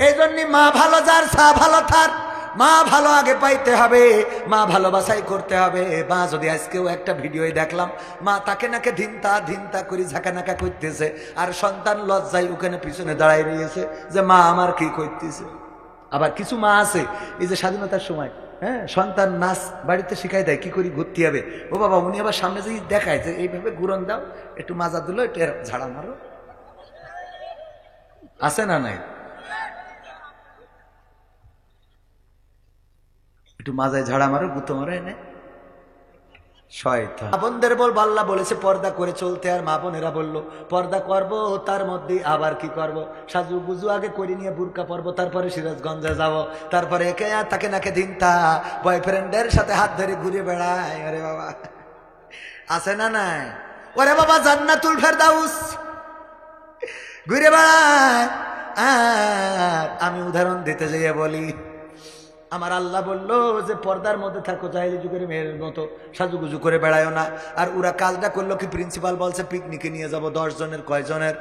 এই জন্য মা ভালো যার সা ভালো তার, মা ভালো আগে পাইতে হবে, মা ভালোবাসাই করতে হবে। মা যদি আজকেও একটা ভিডিওয় দেখলাম মা তাকে নাকে ধিনতা ধিনতা করে ঝাঁকানাকা করতেছে, আর সন্তান লজ্জায় ওখানে পিছনে দাঁড়ায় রয়েছে যে মা আমার কি করতেছে। আবার কিছু মা আছে এই যে স্বাধীনতার সময় হ্যাঁ সন্তান নাচ বাড়িতে শিখাই দেয় কি করি ঘুরতে হবে, ও বাবা উনি আবার সামনে যে দেখায় যে এইভাবে ঘুরন দাও, একটু মাজা দিল, একটু ঝাড়া মারো, আছে না নাই? একটু মাজায় ঝাড়া মারো, গুতো মারো, এনে শয়তান। মা বোনদের বলবো আল্লাহ বলেছে পর্দা করে চলতে, আর মা বোনেরা বললো পর্দা করব, তার মধ্যে আবার কি করব, সাজু গুজু আগে করে নিয়ে বুরকা পরবো, তারপরে সিরাজগঞ্জে যাব, তারপরে একে তাকে নাকে দিনতা বয়ফ্রেন্ডের সাথে হাত ধরে ঘুরে বেড়ায়। আরে বাবা আছে না নাই? ওরে বাবা জান্নাতুল ফেরদাউস ঘুরে বেড়ায়। আর আমি উদাহরণ দিতে যাইয়ে বলি, আমার আল্লাহ বললো যে পর্দার মধ্যে থাকো, জাহেলি যুগের মেয়ের মতো সাজুগুজু করে বেড়ায়ও না। আর ওরা কাজটা করলো কি, প্রিন্সিপাল বলছে পিকনিকে নিয়ে যাব 10 জনের, কয়জনের?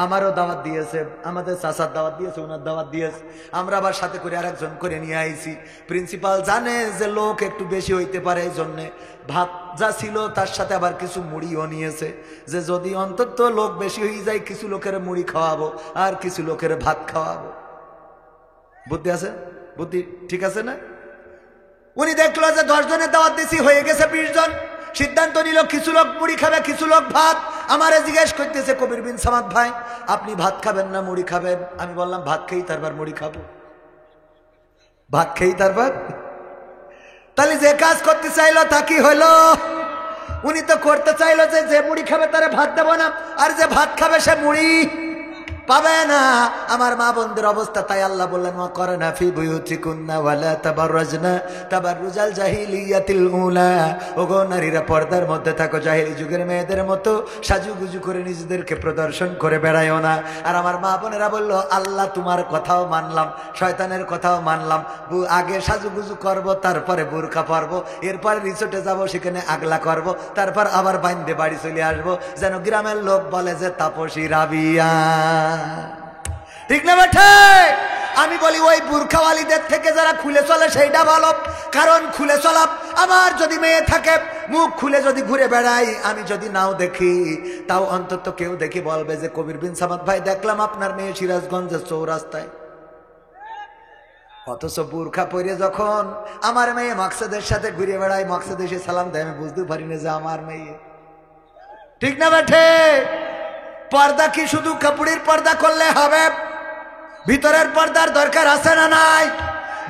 আমারও দাওয়াত দিয়েছে, আমাদের চাচার দাওয়াত দিয়েছে, ওনার দাওয়াত দিয়েছে, আমরা আবার সাথে করে আরেকজন করে নিয়ে আইছি। প্রিন্সিপাল জানে যে লোক একটু বেশি হইতে পারে, এই জন্যে ভাত যা ছিল তার সাথে আবার কিছু মুড়িও নিয়েছে, যে যদি অন্তত লোক বেশি হয়ে যায় কিছু লোকের মুড়ি খাওয়াবো আর কিছু লোকের ভাত খাওয়াবো। বুদ্ধি আছে? বুদ্ধি ঠিক আছে না? উনি দেখলো যে 10 জনের দাওয়াত দিছি, হয়ে গেছে 20 জন, সিদ্ধান্ত নিল কিছু লোক মুড়ি খাবে কিছু লোক ভাত। আমারে জিজ্ঞেস করতেছে কবির বিন সামাদ ভাই আপনি ভাত খাবেন না মুড়ি খাবেন? আমি বললাম ভাত খেয়েই তারপর মুড়ি খাবো, ভাত খেয়েই তারপর। তাহলে যে কাজ করতে চাইলো তা কি হলো? উনি তো করতে চাইলো যে মুড়ি খাবে তারে ভাত দেবো না, আর যে ভাত খাবে সে মুড়ি পাবে না। আমার মা বোনদের অবস্থা তাই আল্লাহ বললেন ওয়া করনা ফি বুয়ুতিকুন্না ওয়ালা তাবাররাজনা তাবাররুজাল জাহিলিয়াতিল উলা। ওগো নারীরা পর্দার মধ্যে থাকো, জাহেলি যুগের মেয়েদের মতো সাজুগুজু করে নিজেদেরকে প্রদর্শন করে বেড়ায়ও না। আর আমার মা বোনেরা বলল আল্লাহ তোমার কথাও মানলাম, শয়তানের কথাও মানলাম, আগে সাজুগুজু করব, তারপরে বোরকা পরবো, এরপরে রিসোর্টে যাব, সেখানে আগলা করব, তারপর আবার বাইন্দে বাড়ি চলে আসবো, যেন গ্রামের লোক বলে যে তাপসী রাবিয়া। ঠিক না বেঠে? আমি বলি ওই বুরখাওয়ালিদের থেকে যারা খুলে চলে সেইটা ভালো, কারণ খুলে চলা আমার যদি মেয়ে থাকে মুখ খুলে যদি ঘুরে বেড়াই, আমি যদি নাও দেখি তাও অন্তত কেউ দেখি বলবে যে কবির বিন সামাদ ভাই দেখলাম আপনার মেয়ে সিরাজগঞ্জের চৌরাস্তায়। অথচ বুরখা পরে যখন আমার মেয়ে মাকসাদের সাথে ঘুরে বেড়ায়, মাকসাদ এসে সালাম দেয়, আমি বুঝতে পারি না যে আমার মেয়ে। ঠিক না বেঠে? পর্দা কি শুধু কাপড়ের পর্দা করলে হবে? ভিতরের পর্দার দরকার আছে না নাই?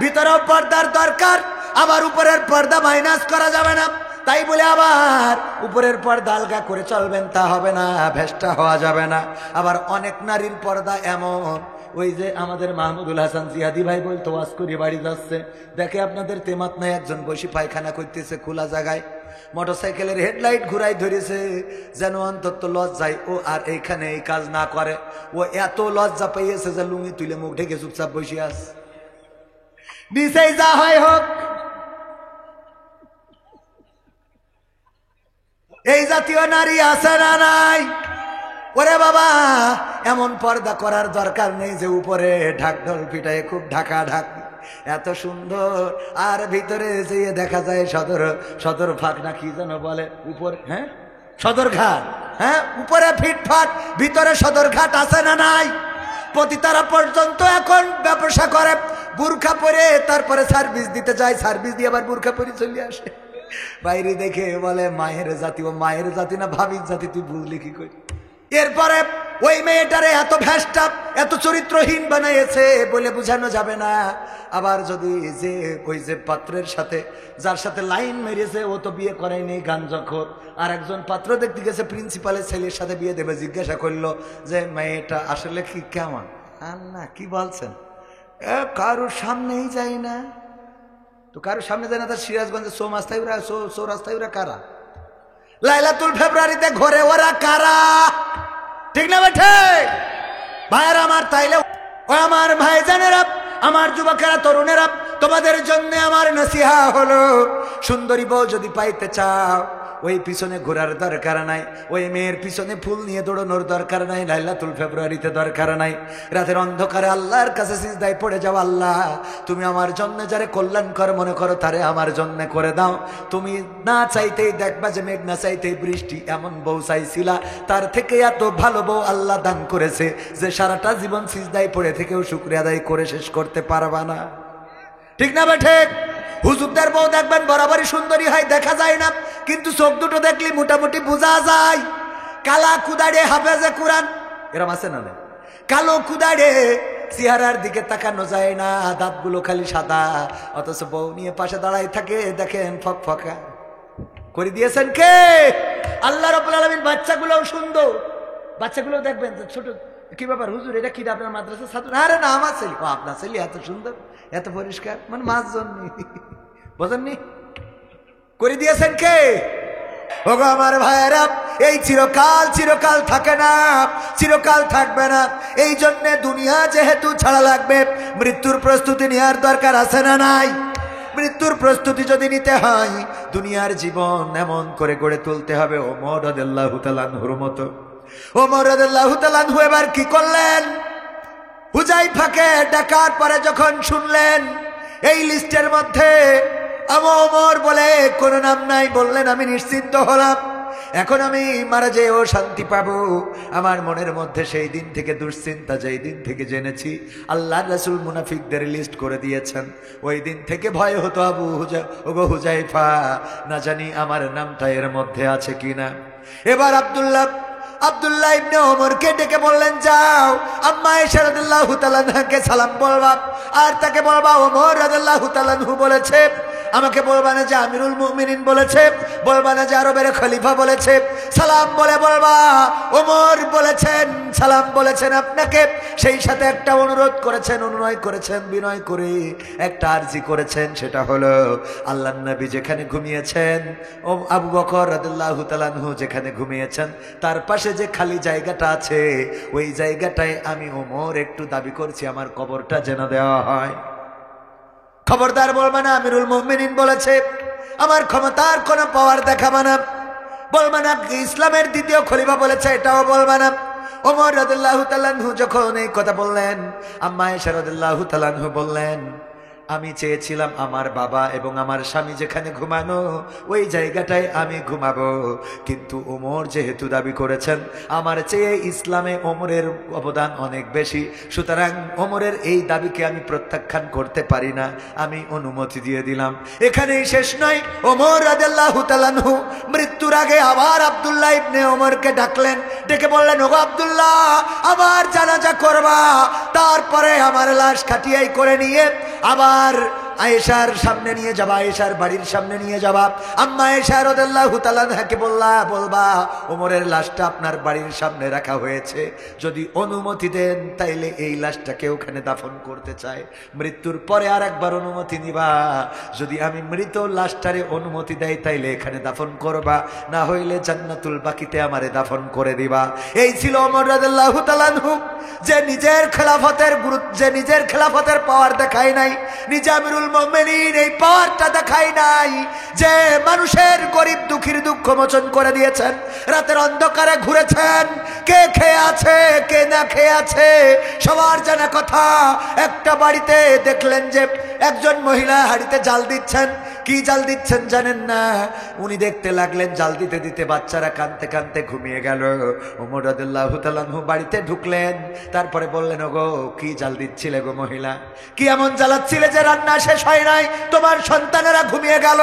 ভিতরেও পর্দার দরকার, আবার উপরের পর্দা মাইনাস করা যাবে না। তাই বলে আবার উপরের পর্দা আলগা করে চলবেন তা হবে না, ভেস্টা হওয়া যাবে না। আবার অনেক নারীর পর্দা এমন, ওই যে আমাদের মাহমুদুল হাসান জিহাদি ভাই বলতো ওয়াজ করে বাড়ি যাচ্ছে, দেখে আপনাদের তেমাত নাই একজন বসে পায়খানা করতেছে খোলা জায়গায়, মোটরসাইকেলের হেডলাইট ঘুরাই ধরেছে, যেন অন্তত লজ্জায় ও আর এইখানে এই কাজ না করে। ও এত লজ্জা পেয়েছে যে লুঙ্গি তুলে মুখ ঢেকে চুপচাপ বসে আছে, নিচেই যা হয় হোক। এই জাতীয় নারী আছে না নাই? ওরে বাবা এমন পর্দা করার দরকার নেই যে উপরে ঢাকঢোল পিটায় খুব ঢাকা ঢাক, এত সুন্দর, আর ভিতরে যেয়ে দেখা যায় সদর ফাঁক না কি যেন বলে উপরে, হ্যাঁ সদরঘাট, হ্যাঁ উপরে ফিটফাট ভিতরে সদরঘাট আছে না নাই? পতিতারা পর্যন্ত এখন ব্যবসা করে বুরখা পরে, তারপরে সার্ভিস দিতে যায়, সার্ভিস দিয়ে আবার বুরখা পরে চলে আসে। বাইরে দেখে বলে মায়ের জাতি, ও মায়ের জাতি না ভাবির জাতি, তুই বুঝলি কি করি? এরপরে ওই মেয়েটারে এত ভ্যাস্টা এত চরিত্রহীন বানাইছে বলে বোঝানো যাবে না। আবার যদি যে ওই যে পাত্রের সাথে যার সাথে লাইন মেরেছে ও তো বিয়ে করায়নি, গাঞ্জাখোর, আর একজন পাত্র দেখতে গেছে প্রিন্সিপালের ছেলের সাথে বিয়ে দেবে, জিজ্ঞাসা করলো যে মেয়েটা আসলে কি কেমন? আল্লাহ কি বলছেন? কারোর সামনেই যায় না, তো কারোর সামনে যায় না, তার সিরাজগঞ্জের চৌরাস্তায় ওরা কারা? লাইলাতুল ফেব্রুয়ারিতে ঘরে ওরা কারা? ঠিক না বেঠে ভাইয়ার আমার? তাইলে ও আমার ভাইজানেরা, আমার যুবকেরা, তরুণেরা, তোমাদের জন্য আমার নসিহা হলো, সুন্দরী বউ যদি পাইতে চাও ওই পিছনে ঘোরার দরকার নাই, ওই মেয়ের পিছনে ফুল নিয়ে দৌড়ানোর দরকার নাই, লাইলাতুল ফেব্রুয়ারিতে দরকার নাই। রাতের অন্ধকারে আল্লাহর কাছে সিজদায় পড়ে যাও, আল্লাহ তুমি আমার জন্য যারে কল্যাণকর মনে করো তারে আমার জন্য করে দাও। তুমি না চাইতেই দেখবা যে মেঘ না চাইতেই বৃষ্টি, এমন বউ চাইছিলা, তার থেকে এত ভালো বউ আল্লাহ দান করেছে যে সারাটা জীবন সিজদায় পড়ে থেকেও শুকরিয়া আদায় করে শেষ করতে পারবা না। ঠিক না বেঠে? হুজুরদের বউ দেখবেন বরাবরই সুন্দরী হয়, দেখা যায় না, কিন্তু চোখ দুটো দেখলে মোটামুটি বোঝা যায়। কালা কুদাড়ে হাফেজে কোরআন এরম আছে না? কালো কুদাড়ে চেহারার দিকে তাকানো যায় না, দাঁতগুলো খালি সাদা, অথচ বউ নিয়ে পাশে দাঁড়ায় থাকে, দেখেন ফকফকা করে দিয়েছেন কে? আল্লাহ রাব্বুল আলামিন। বাচ্চাগুলোও সুন্দর, বাচ্চাগুলো দেখবেন ছোট, কি ব্যাপার হুজুর এটা কি আপনার মাদ্রাসা ছাত্র? আরে না আমার ছেলে। ও আপনার ছেলে এত সুন্দর এত পরিষ্কার, মানে মাছ জন্মি বোঝেননি? করে দিয়েছেন কে? ওগো আমার ভাইয়েরা, এই চিরকাল চিরকাল থাকে না, চিরকাল থাকবে না। এই জন্য দুনিয়া যেহেতু ছাড়া লাগবে, মৃত্যুর প্রস্তুতি নেওয়ার দরকার আছে না নাই? মৃত্যুর প্রস্তুতি যদি নিতে হয়, দুনিয়ার জীবন এমন করে গড়ে তুলতে হবে ওমর রাদিয়াল্লাহু তাআলা আনহুর মতো। ওমর রাদিয়াল্লাহু তাআলা আনহু এবার কি করলেন? হুজাইফাকে ডাকার পরে যখন শুনলেন এই লিস্টের মধ্যে ওমর বলে কোনো নাম নাই, বললেন আমি নিশ্চিন্ত হলাম, এখন আমি মারা যেও শান্তি পাবো। আমার মনের মধ্যে সেই দিন থেকে দুশ্চিন্তা, যেই দিন থেকে জেনেছি আল্লাহর রাসূল মুনাফিকদের লিস্ট করে দিয়েছেন, ওই দিন থেকে ভয় হতো ওগো হুজাইফা, না জানি আমার নামটা এর মধ্যে আছে কিনা। এবার আব্দুল্লাহ ইবনে ওমরকে ডেকে বললেন, যাও আম্মা আয়েশা রাদিয়াল্লাহু তাআলা আনহাকে সালাম বলবা, আর তাকে বলবা ওমর রাদিয়াল্লাহু তাআলা আনহু বলেছে, আমাকে বলবা না যে আমিরুল মুমিনিন বলেছে, বলবা না যে আরবের খলিফা বলেছে, সালাম বলে বলবা ওমর বলেছেন, সালাম বলেছেন আপনাকে। সেই সাথে একটা অনুরোধ করেছেন, অনুনয় করেছেন, বিনয় করে একটা আরজি করেছেন, সেটা হলো আল্লাহর নবী যেখানে ঘুমিয়েছেন, ও আবু বকর রাদিয়াল্লাহু তাআলা আনহু যেখানে ঘুমিয়েছেন, তার পাশে যে খালি জায়গাটা আছে, ওই জায়গাটায় আমি ওমর একটু দাবি করছি আমার কবরটা যেন দেওয়া হয়। খবরদার বলবা না আমিরুল মুমিনিন বলেছে, আমার ক্ষমতার কোনো পাওয়ার দেখাবা না, বলবা না ইসলামের দ্বিতীয় খলিফা বলেছে, এটাও বলবা না। ওমর রাদিয়াল্লাহু তাআলা আনহু যখন এই কথা বললেন, আম্মা আয়েশা রাদিয়াল্লাহু তাআলা আনহু বললেন, আমি চেয়েছিলাম আমার বাবা এবং আমার স্বামী যেখানে ঘুমানো ওই জায়গাটায় আমি ঘুমাবো, কিন্তু ওমর যেহেতু দাবি করেছেন আমার চেয়ে ইসলামে ওমরের অবদান অনেক বেশি, সুতরাং ওমরের এই দাবিকে আমি প্রত্যাখ্যান করতে পারি না, আমি অনুমতি দিয়ে দিলাম। এখানেই শেষ নয়, ওমর রাদিয়াল্লাহু তাআলা আনহু মৃত্যুর আগে আবার আব্দুল্লাহ ইবনে ওমরকে ডাকলেন, ডেকে বললেন, ওগো আব্দুল্লাহ, আবার জানাজা করবা, তারপরে আমার লাশ খাটিয়াই করে নিয়ে আবার আয়েশার সামনে নিয়ে যাবা, আয়েশার বাড়ির সামনে নিয়ে যাবা। আম্মা আয়েশা রাদিয়াল্লাহু তাআলা আনহাকে বলবা ওমরের লাশটা আপনার বাড়ির সামনে রাখা হয়েছে, যদি অনুমতি দেন তাইলে এই লাশটাকে ওখানে দাফন করতে চাই। মৃত্যুর পরে আর একবার অনুমতি নিবা, যদি আমি মৃত লাশটারে অনুমতি দেই তাইলে এখানে দাফন করবা, না হইলে জান্নাতুল বাকিতে আমারে দাফন করে দিবা। এই ছিল ওমর রাদিয়াল্লাহু তাআলা আনহু, যে নিজের খেলাফতের পাওয়ার দেখায় নাই, নিজে আমিরুল মুমিনিন এই পাওয়ারটা দেখায় নাই, যে মানুষের গরিব দুঃখীর দুঃখ মোচন করে দিয়েছেন, রাতের অন্ধকারে ঘুরেছেন, কে খেয়ে আছে কে না খেয়ে আছে সবার জানা কথা। একটা বাড়িতে দেখলেন যে একজন মহিলা হাঁড়িতে জাল দিচ্ছেন, কি জাল দিচ্ছেন জানেন না, উনি দেখতে লাগলেন জাল দিতে দিতে বাচ্চারা কাঁদতে কাঁদতে ঘুমিয়ে গেল। ওমর রাদিয়াল্লাহু তাআলা আনহু বাড়িতে ঢুকলেন, তারপরে বললেন, ওগো কি জাল দিচ্ছিলে গো মহিলা, কি এমন জ্বালাচ্ছিলে যে রান্না শেষ হয় নাই, তোমার সন্তানেরা ঘুমিয়ে গেল।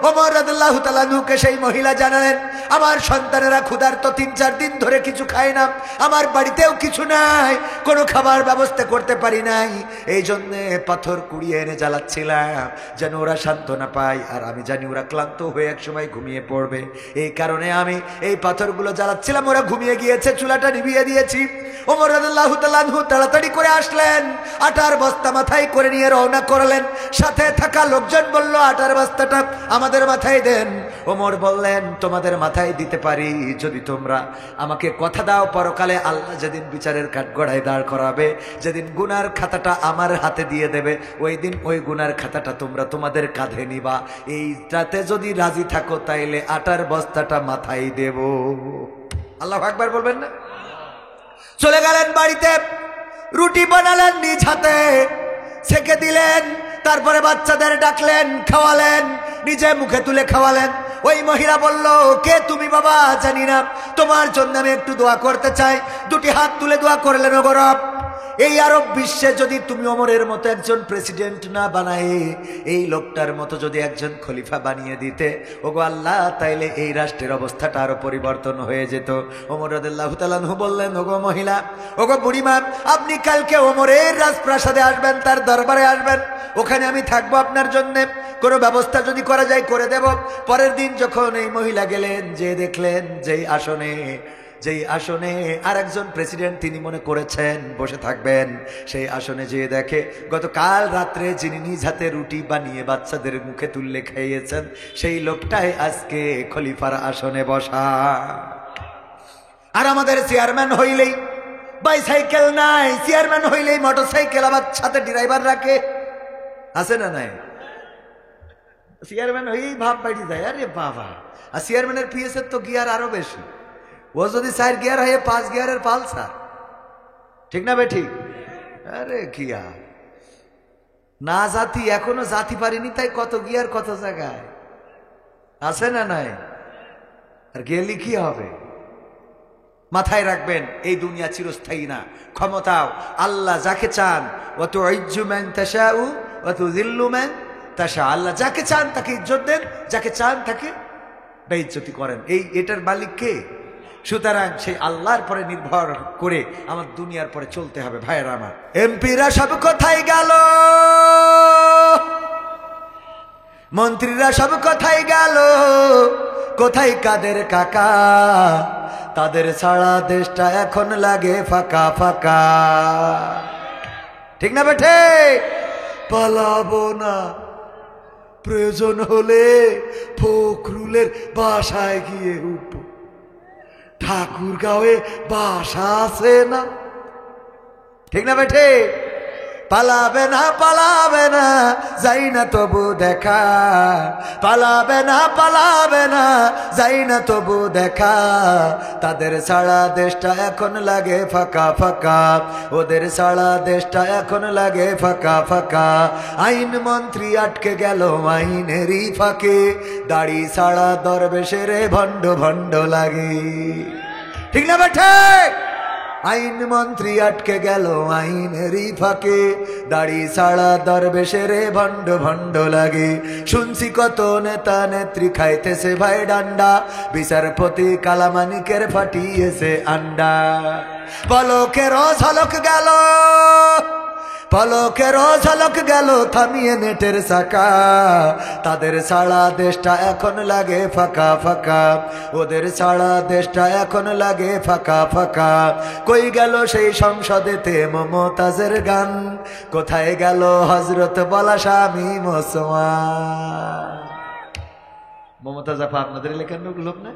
ওমর রাদিয়াল্লাহু তাআলা আনহুকে সেই মহিলা জানালেন, আমার সন্তানেরা ক্ষুধার্ত, 3-4 দিন ধরে কিছু খায় না, আমার বাড়িতেও কিছু নাই, কোনো খাবার ব্যবস্থা করতে পারি নাই, এই জন্যে পাথর কুড়িয়ে এনে জ্বালাচ্ছিলাম যেন ওরা সান্ত্বনা পায়, আর আমি জানি ওরা ক্লান্ত হয়ে এক সময় ঘুমিয়ে পড়বে, এই কারণে আমি এই পাথরগুলো জ্বালাচ্ছিলাম, ওরা ঘুমিয়ে গিয়েছে, চুলাটা নিভিয়ে দিয়েছি। ওমর রাদিয়াল্লাহু তাআলা আনহু তাড়াতাড়ি করে আসলেন, আটার বস্তা মাথায় করে নিয়ে রওনা করলেন। সাথে থাকা লোকজন বলল, আটার বস্তাটা আমাদের মাথায় দেন। ওমর বললেন, তোমাদের মাথায় দিতে পারি যদি তোমরা আমাকে কথা দাও, পরকালে আল্লাহ যেদিন বিচারের কাঠগড়ায় দাঁড় করাবে, যেদিন গুনার খাতাটা আমার হাতে দিয়ে দেবে, ওই দিন ওই গুনার খাতাটা তোমরা তোমাদের কাঁধে নিবা, এইটাতে যদি রাজি থাকো তাইলে আটার বস্তাটা মাথায় দেব। আল্লাহু আকবার বলবেন না? চলে গেলেন বাড়িতে, রুটি বানালেন নিজ হাতে, সেকে দিলেন, তারপরে বাচ্চাদের ডাকলেন, খাওয়ালেন, নিজে মুখে তুলে খাওয়ালেন। ওই মহিলা বলল, কে তুমি বাবা? জানি না, তোমার জন্য আমি একটু দোয়া করতে চাই। দুটি হাত তুলে দোয়া করলেন, ওগো রব, এই আরব বিশ্বে যদি তুমি ওমরের মতো একজন প্রেসিডেন্ট না বানায়, এই লোকটার মতো যদি একজন খলিফা বানিয়ে দিতে, ওগো আল্লাহ, তাইলে এই রাষ্ট্রের অবস্থাটা আরো পরিবর্তন হয়ে যেত। ওমর রাদিয়াল্লাহু তাআলা আনহু বললেন, ওগো মহিলা, ওগো বুড়িমা, আপনি কালকে ওমরের রাজপ্রাসাদে আসবেন, তার দরবারে আসবেন, ওখানে আমি থাকবো আপনার জন্য, কোনো ব্যবস্থা যদি করা যায় করে দেব। পরের দিন যখন এই মহিলা গেলেন, যে দেখলেন যেই আসনে আরেকজন প্রেসিডেন্ট তিনি মনে করেছেন বসে থাকবেন, সেই আসনে যেয়ে দেখে গতকাল রাত্রে যিনি নিজ হাতে রুটি বানিয়ে বাচ্চাদের মুখে তুললে খাইয়েছেন, সেই লোকটাই আজকে খলিফার আসনে বসা। আর আমাদের চেয়ারম্যান হইলেই বাইসাইকেল নাই, চেয়ারম্যান হইলেই মোটরসাইকেল, আবার সাথে ড্রাইভার রাখে, আছে না নাই? চেয়ারম্যান হয়েই ভাব বাড়ি যায়, আরে বাবা। আর চেয়ারম্যানের পিএসের তো গিয়ার আরো বেশি, ও যদি 4 গিয়ার হয় 5 গিয়ারের পালসার, ঠিক না বে ঠিক? আরে গিয়া না জাতি, এখনো জাতি পারিনি, তাই কত গিয়ার কত জায়গায়, আছে না নাই? আর গেলি কি হবে? মাথায় রাখবেন, এই দুনিয়া চিরস্থায়ী না। ক্ষমতাও আল্লাহ যাকে চান, ওয়া তুইজ্জু মান তাশাউ ওয়া তুযিল্লু মান তাশা, আল্লাহ যাকে চান তাকে ইজ্জত দেন, যাকে চান তাকে বেইজ্জতি করেন। এটার মালিক কে? সুতরাং সেই আল্লাহর পরে নির্ভর করে আমার দুনিয়ার পরে চলতে হবে। ভাইয়েরা আমার, এমপিরা সব কোথায় গেল, মন্ত্রীরা সব কোথায় গেল, কোথায় কাদের কাকা? তাদের ছাড়া দেশটা এখন লাগে ফাঁকা ফাঁকা, ঠিক না বেঠে? পালাবো না, প্রয়োজন হলে ফখরুলের বাসায় গিয়ে উঠবো, ঠাকুরগাঁওয়ে বাসা আছে না, ঠিক না বেঠে? পালাবে না, পালাবে না, যাই না তবু দেখা, পালাবে না, পালাবে না, যাই না তবু দেখা। তাদের ছাড়া দেশটা এখন লাগে ফাঁকা ফাঁকা, ওদের ছাড়া দেশটা এখন লাগে ফাঁকা ফাঁকা। আইন মন্ত্রী আটকে গেল আইনেরই ফাঁকে, দাড়ি ছাড়া দরবেশের ভণ্ড ভণ্ড লাগে, ঠিক না বেঠে? আইন মন্ত্রী আটকে গেল আইনেরই ফাঁকে, দাড়ি ছাড়া দরবেশের ভণ্ড ভণ্ড লাগে। শুনছি কত নেতা নেত্রী খাইতেছে ভাই ডান্ডা, বিচারপতি কালামানিকের ফাটিয়েছে আন্ডা। পলকেরও ঝলক গেল, পলকেরও ঝলক গেল থামিয়ে নেটের চাকা। তাদের ছাড়া দেশটা এখন লাগে ফাঁকা ফাঁকা, ওদের ছাড়া দেশটা এখন লাগে ফাঁকা ফাঁকা। কই গেল সেই সংসদেতে মমতাজের গান, কোথায় গেল হযরত বলা স্বামী মুসলমান? মমতাজ আপা আপনাদের এলাকার লোক না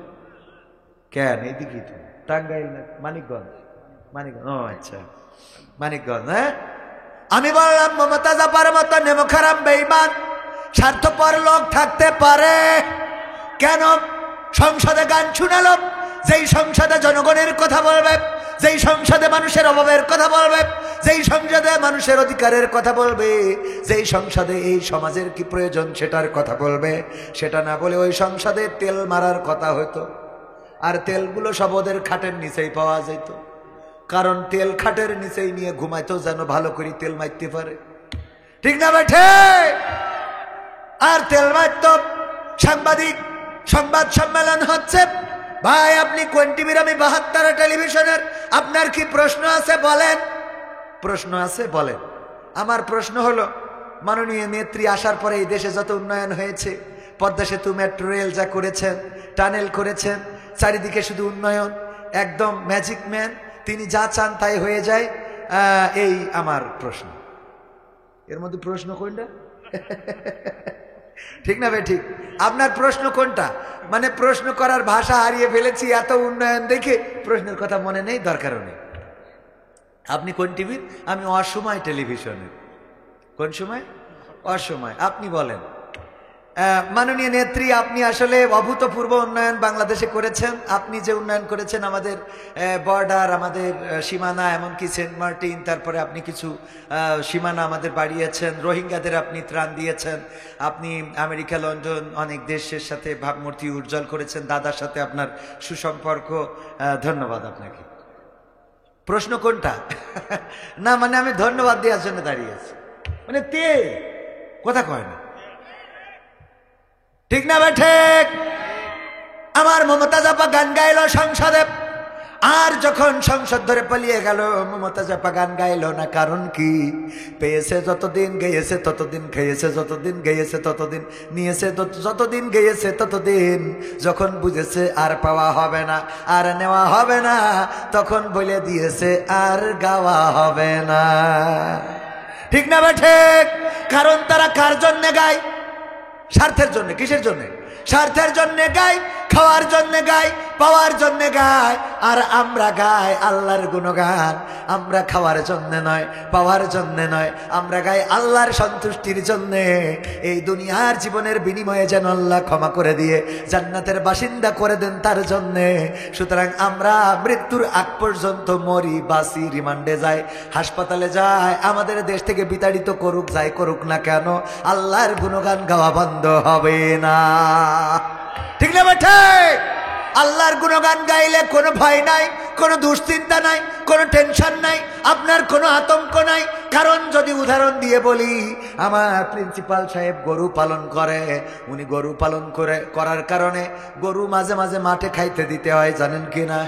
কেন? এইদিকে তো টাঙ্গাইল না মানিকগঞ্জ? মানিকগঞ্জ, ও আচ্ছা মানিকগঞ্জ। হ্যাঁ, আমি বললাম মমতাজ আপার মতো নেমখারাম বেঈমান স্বার্থপর লোক থাকতে পারে কেন? সংসদে গান শুনালো, যেই সংসদে জনগণের কথা বলবে, যেই সংসদে মানুষের অভাবের কথা বলবে, যেই সংসদে মানুষের অধিকারের কথা বলবে, যেই সংসদে এই সমাজের কি প্রয়োজন সেটার কথা বলবে, সেটা না বলে ওই সংসদে তেল মারার কথা হতো। আর তেলগুলো সব ওদের খাটের নিচেই পাওয়া যেত, কারণ তেল খাটের নিচেই নিয়ে ঘুমাইতো যেন ভালো করে তেল মারতে পারে, ঠিক না বেঠে? আর তেল মারত সাংবাদিক, সংবাদ সম্মেলন হচ্ছে, ভাই আপনি কোন টিভির? আমি 72 টেলিভিশনের, আপনার কি প্রশ্ন আছে বলেন? প্রশ্ন আছে বলেন। আমার প্রশ্ন হলো, মাননীয় নেত্রী আসার পরে এই দেশে যত উন্নয়ন হয়েছে, পদ্মা সেতু, মেট্রো রেল যা করেছেন, টানেল করেছেন, চারিদিকে শুধু উন্নয়ন, একদম ম্যাজিক ম্যান, তিনি যা চান তাই হয়ে যায়, এই আমার প্রশ্ন। এর মধ্যে প্রশ্ন কোনটা? ঠিক না ভাই? ঠিক। আপনার প্রশ্ন কোনটা? মানে প্রশ্ন করার ভাষা হারিয়ে ফেলেছি, এত উন্নয়ন দেখে প্রশ্নের কথা মনে নেই, দরকারও নেই। আপনি কোন টিভির? আমি অসময় টেলিভিশনের। কোন সময়? অসময়। আপনি বলেন মাননীয় নেত্রী, আপনি আসলে অভূতপূর্ব উন্নয়ন বাংলাদেশে করেছেন। আপনি যে উন্নয়ন করেছেন আমাদের বর্ডার, আমাদের সীমানা, এমনকি সেন্ট মার্টিন, তারপরে আপনি কিছু সীমানা আমাদের বাড়িয়েছেন, রোহিঙ্গাদের আপনি ত্রাণ দিয়েছেন, আপনি আমেরিকা, লন্ডন অনেক দেশের সাথে ভাবমূর্তি উজ্জ্বল করেছেন, দাদার সাথে আপনার সুসম্পর্ক। ধন্যবাদ আপনাকে। প্রশ্ন কোনটা? না মানে আমি ধন্যবাদ দেওয়ার জন্য দাঁড়িয়ে আছি, মানে তে কথা কয় না, ঠিক না ঠিক? আমার মমতাজ আপা গান গাইল সংসদে, আর যখন সংসদ ধরে পালিয়ে গেল মমতাজ আপা গান গাইল না। কারণ কি? পেয়েছে যতদিন, গেয়েছে ততদিন, খেয়েছে যতদিন, গেয়েছে ততদিন, নিয়েছে যতদিন, গেয়েছে ততদিন। যখন বুঝেছে আর পাওয়া হবে না, আর নেওয়া হবে না, তখন বলে দিয়েছে আর গাওয়া হবে না। ঠিক না ঠিক? কারণ তারা কার জন্য গায়? স্বার্থের জন্য। কিসের জন্য? স্বার্থের জন্য গায়, খাওয়ার জন্য গায়, পাওয়ার জন্য গায়। আর আমরা গাই আল্লাহর গুণগান। আমরা খাওয়ার জন্য নয়, পাওয়ার জন্য নয়, আমরা গাই আল্লাহর সন্তুষ্টির জন্য। এই দুনিয়ার জীবনের বিনিময়ে যেন আল্লাহ ক্ষমা করে দিয়ে জান্নাতের বাসিন্দা করে দেন তার জন্যে। সুতরাং আমরা মৃত্যুর আগ পর্যন্ত মরি, বাসি, রিমান্ডে যাই, হাসপাতালে যাই, আমাদের দেশ থেকে বিতাড়িত করুক, যাই করুক না কেন, আল্লাহর গুণগান গাওয়া বন্ধ হবে না। ঠিক না বেঠে? আল্লাহর গুণগান গাইলে কোনো ভয় নাই, কোনো দুশ্চিন্তা নাই, কোনো টেনশন নাই, আপনার কোনো আতঙ্ক নাই। কারণ যদি উদাহরণ দিয়ে বলি, আমার প্রিন্সিপাল সাহেব গরু পালন করে, উনি গরু পালন করার কারণে গরু মাঝে মাঝে মাঠে খাইতে দিতে হয়, জানেন কি না?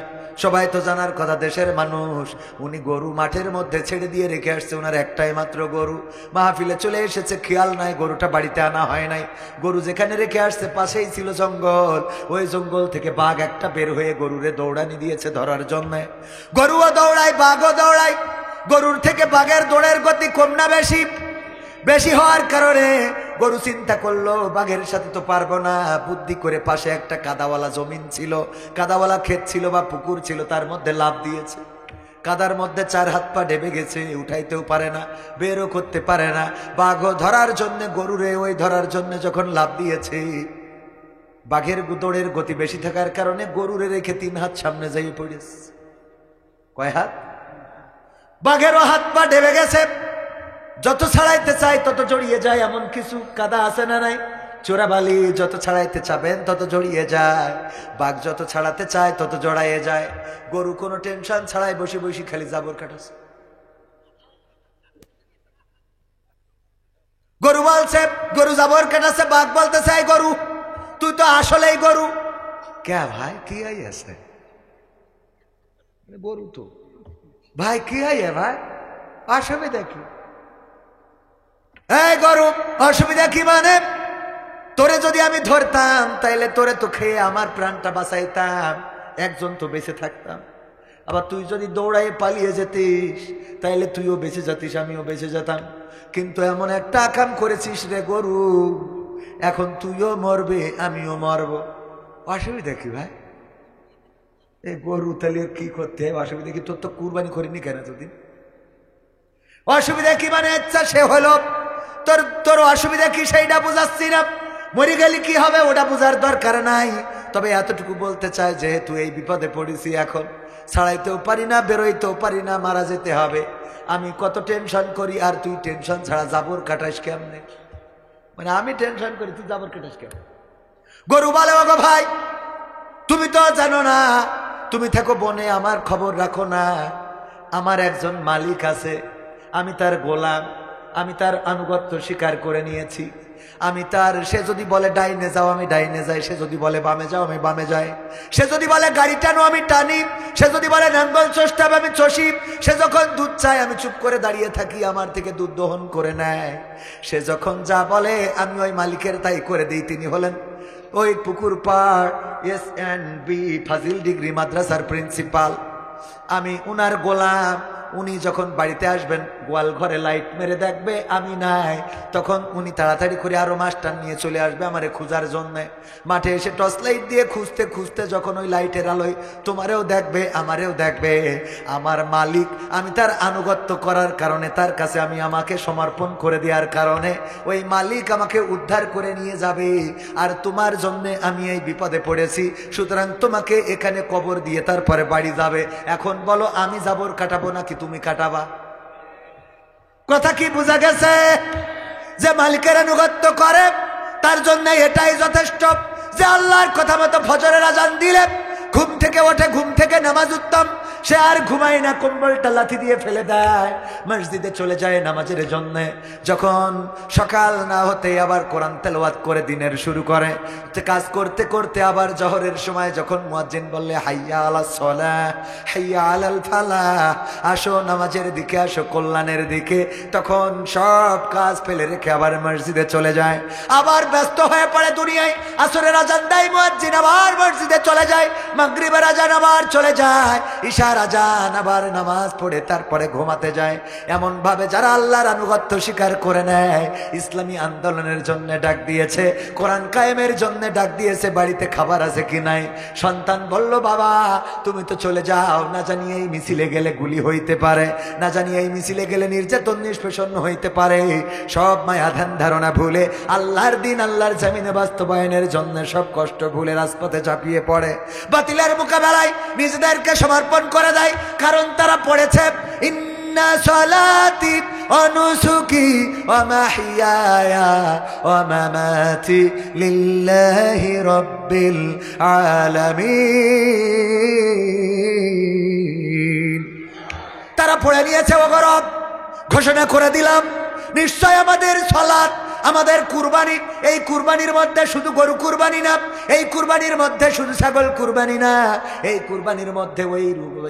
সবাই তো জানার কথা, দেশের মানুষ। উনি গরু মাঠের মধ্যে ছেড়ে দিয়ে রেখে আসছে, ওনার একটাই মাত্র গরু। মাহফিলে চলে এসেছে, খেয়াল নাই গরুটা বাড়িতে আনা হয় নাই। গরু যেখানে রেখে আসছে পাশেই ছিল জঙ্গল, ওই জঙ্গল থেকে বাঘ একটা বের হয়ে গরুরে দৌড়ানি দিয়েছে ধরার জন্য। গরুও দৌড়ায়, বাঘও দৌড়ায়। গরুর থেকে বাঘের দৌড়ের গতি কম না বেশি? বেশি হওয়ার কারণে গরু চিন্তা করলো বাঘের সাথে তো পারবো না। বুদ্ধি করে পাশে একটা কাদাওয়ালা জমিন ছিল, কাদাওয়ালা ক্ষেত ছিল বা পুকুর ছিল, তার মধ্যে লাফ দিয়েছে। কাদার মধ্যে 4 হাত পা ডেবে গেছে, উঠাইতেও পারে না, বেরও করতে পারে না। বাঘও ধরার জন্য, গরুরে ওই ধরার জন্য যখন লাফ দিয়েছে, বাঘের দৌড়ের গতি বেশি থাকার কারণে গরুরে রেখে 3 হাত সামনে যাই পড়েছে। কয় হাত? বাঘেরও হাত পা ডেবে গেছে। যত ছাড়াইতে চাই তত জড়িয়ে যায়, এমন কিছু কাদা আছে না নাই? চোরাবালি যত ছাড়াইতে চাবেন তত জড়িয়ে যায়, বাঘ যত ছাড়াতে চায় তত জড়াইয়ে যায়। গরু কোনো টেনশন ছাড়াই বসে বসে খালি জাবর কাটাছে। গরু বলছে, গরু জাবর কাটাছে, বাঘ বলতেছে এই গরু তুই তো আসলেই গরু। কে ভাই কি আছে? গরু তো ভাই কি আইয়ে ভাই, অসুবিধা কি? এই গরু অসুবিধা কি মানে? তোরে যদি আমি ধরতাম তাইলে তোরে তো খেয়ে আমার প্রাণটা বাঁচাইতাম, একজন তো বেঁচে থাকতাম। আবার তুই যদি দৌড়াইয়ে পালিয়ে যেতিস তাইলে তুইও বেঁচে যেতিস, আমিও বেঁচে যেতাম। কিন্তু এমন একটা কাম করেছিস রে গরু, এখন তুইও মরবে আমিও মরব। অসুবিধা কি ভাই? এই গরু তাহলে কি করতে হবে? অসুবিধা কি? তোর তো কুরবানি করিনি কেন এতদিন? অসুবিধা কি মানে? ইচ্ছা সে হলো, তোর অসুবিধা কি সেইটা বুঝাচ্ছি না। মরে গেলে কি হবে ওটা বোঝার দরকার নাই। তবে এতটুকু বলতে চাই, যেহেতু এই বিপদে পড়েছি, এখন ছাড়াইতেও পারি না, বেরোইতেও পারি না, মারা যেতে হবে। আমি কত টেনশন করি, আর তুই টেনশন ছাড়া জাবর কাটাস কেমনে? মানে আমি টেনশন করি, তুই জাবর কাটাস কেমন? গরু বলে ওগো ভাই তুমি তো জানো না, তুমি থাকো বনে, আমার খবর রাখো না। আমার একজন মালিক আছে, আমি তার গোলাম, আমি তার আনুগত্য স্বীকার করে নিয়েছি। আমি তার, সে যদি বলে ডাইনে যাও আমি ডাইনে যাই, সে যদি বলে বামে যাও আমি বামে যাই, সে যদি বলে গাড়ি টানো আমি টানি, সে যদি বলে নাঙ্গল চষতে আমি চষি। সে যখন দুধ চায় আমি চুপ করে দাঁড়িয়ে থাকি, আমার থেকে দুধ দহন করে নেয়। সে যখন যা বলে আমি ওই মালিকের তাই করে দিই। তিনি হলেন ওই পুকুর পাড় SNB ফাজিল ডিগ্রি মাদ্রাসার প্রিন্সিপাল। আমি উনার গোলাম। উনি যখন বাড়িতে আসবেন গোয়াল ঘরে লাইট মেরে দেখবে আমি নাই, তখন উনি তাড়াতাড়ি করে আরো মাস্টার নিয়ে চলে আসবে আমারে খোঁজার জন্য। মাঠে এসে টর্চ লাইট দিয়ে খুঁজতে খুঁজতে যখন ওই লাইটের আলোয় তোমারেও দেখবে আমারেও দেখবে, আমার মালিক, আমি তার আনুগত্য করার কারণে, তার কাছে আমি আমাকে সমর্পণ করে দেওয়ার কারণে ওই মালিক আমাকে উদ্ধার করে নিয়ে যাবে। আর তোমার জন্য আমি এই বিপদে পড়েছি, সুতরাং তোমাকে এখানে কবর দিয়ে তারপরে বাড়ি যাবে। এখন বলো আমি জাবর কাটাবো নাকি তুমি কাটাবা? কথা কি বোঝা গেছে? যে মালিকের আনুগত্য করে তার জন্য এটাই যথেষ্ট যে আল্লাহর কথা মতো ফজরের আজান দিলে ঘুম থেকে ওঠে, ঘুম থেকে নামাজ উত্তম, সে আর ঘুমায় না, কম্বলটা লাথি দিয়ে ফেলে দেয়, মসজিদে চলে যায় নামাজের জন্য। যখন সকাল না হতে আবার কোরআন তেলাওয়াত করে দিনের শুরু করে, কাজ করতে করতে আবার জোহরের সময় যখন মুয়াজ্জিন বললে হাইয়া আলাস সালাহ হাইয়া আলাল ফালাহ, আসো নামাজের দিকে, আসো কল্যাণের দিকে, তখন সব কাজ ফেলে রেখে আবার মসজিদে চলে যায়। আবার ব্যস্ত হয়ে পড়ে দুনিয়ায়, আসরের আজান দেয় মুয়াজ্জিন, আবার মসজিদে চলে যায়, মাগরিবের আজান আবার চলে যায়, ইশার আজান আবার নামাজ পড়ে তারপরে ঘুমাতে যায়। এমন ভাবে যারা আল্লাহর আনুগত্য স্বীকার করে নেয়, ইসলামী আন্দোলনের জন্য ডাক দিয়েছে, কোরআন কায়েমের জন্য ডাক দিয়েছে, বাড়িতে খাবার আছে কি নাই? সন্তান বলল বাবা তুমি তো চলে যাও, না জানি এই মিছিলে গেলে গুলি হইতে পারে, না জানি এই মিছিলে গেলে নির্যাতন নিষ্পেষণ হইতে পারে। সব মায়া ধ্যান ধারণা ভুলে আল্লাহর দিন আল্লাহর জমিনে বাস্তবায়নের জন্য সব কষ্ট ভুলে রাজপথে ঝাঁপিয়ে পড়ে, বাতিলের মোকাবেলায় নিজেদেরকে সমর্পণ করে দেয়। কারণ তারা পড়েছে ইন্না সালাতি ওয়া নুসুকি ওয়া মাহইয়ায়া ওয়া মামাতি লিল্লাহি রাব্বিল আলামিন। তারা পড়ে নিয়েছে ও রব, ঘোষণা করে দিলাম নিশ্চয় আমাদের সালাত, আমাদের কুরবানি, এই কুরবানির মধ্যে শুধু গরু কুরবানি না, এই কুরবানির মধ্যে শুধু ছাগল কুরবানি না, এই কুরবানির মধ্যে ওই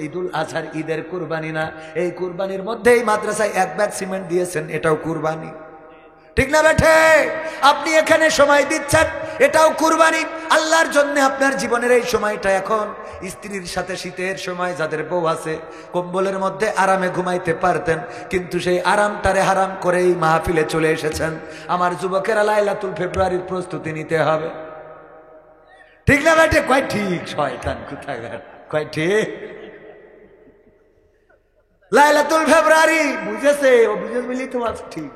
ঈদুল আজহার ঈদের কুরবানি না, এই কুরবানির মধ্যে এই মাদ্রাসায় এক ব্যাগ সিমেন্ট দিয়েছেন, এটাও কুরবানি। ঠিক না বেঠে? আপনি এখানে সময় দিচ্ছেন, এটাও কুরবানি আল্লাহর জন্য। আপনার জীবনের এই সময়টা এখন স্ত্রীর সাথে শীতের সময় যাদের বউ আছে, কম্বলের মধ্যে আরামে ঘুমাইতে পারতেন, কিন্তু সেই আরামটারে হারাম করে এই মাহফিলে চলে এসেছেন। আমার যুবকেরা লাইলাতুল ফেব্রুয়ারির প্রস্তুতি নিতে হবে। ঠিক না বেটে? কয় ঠিক, শয়তান কোথাকার, কয় ঠিক। লাইলাতুল ফেব্রুয়ারি বুঝেছে, ও বুঝে মিলি তো ঠিক।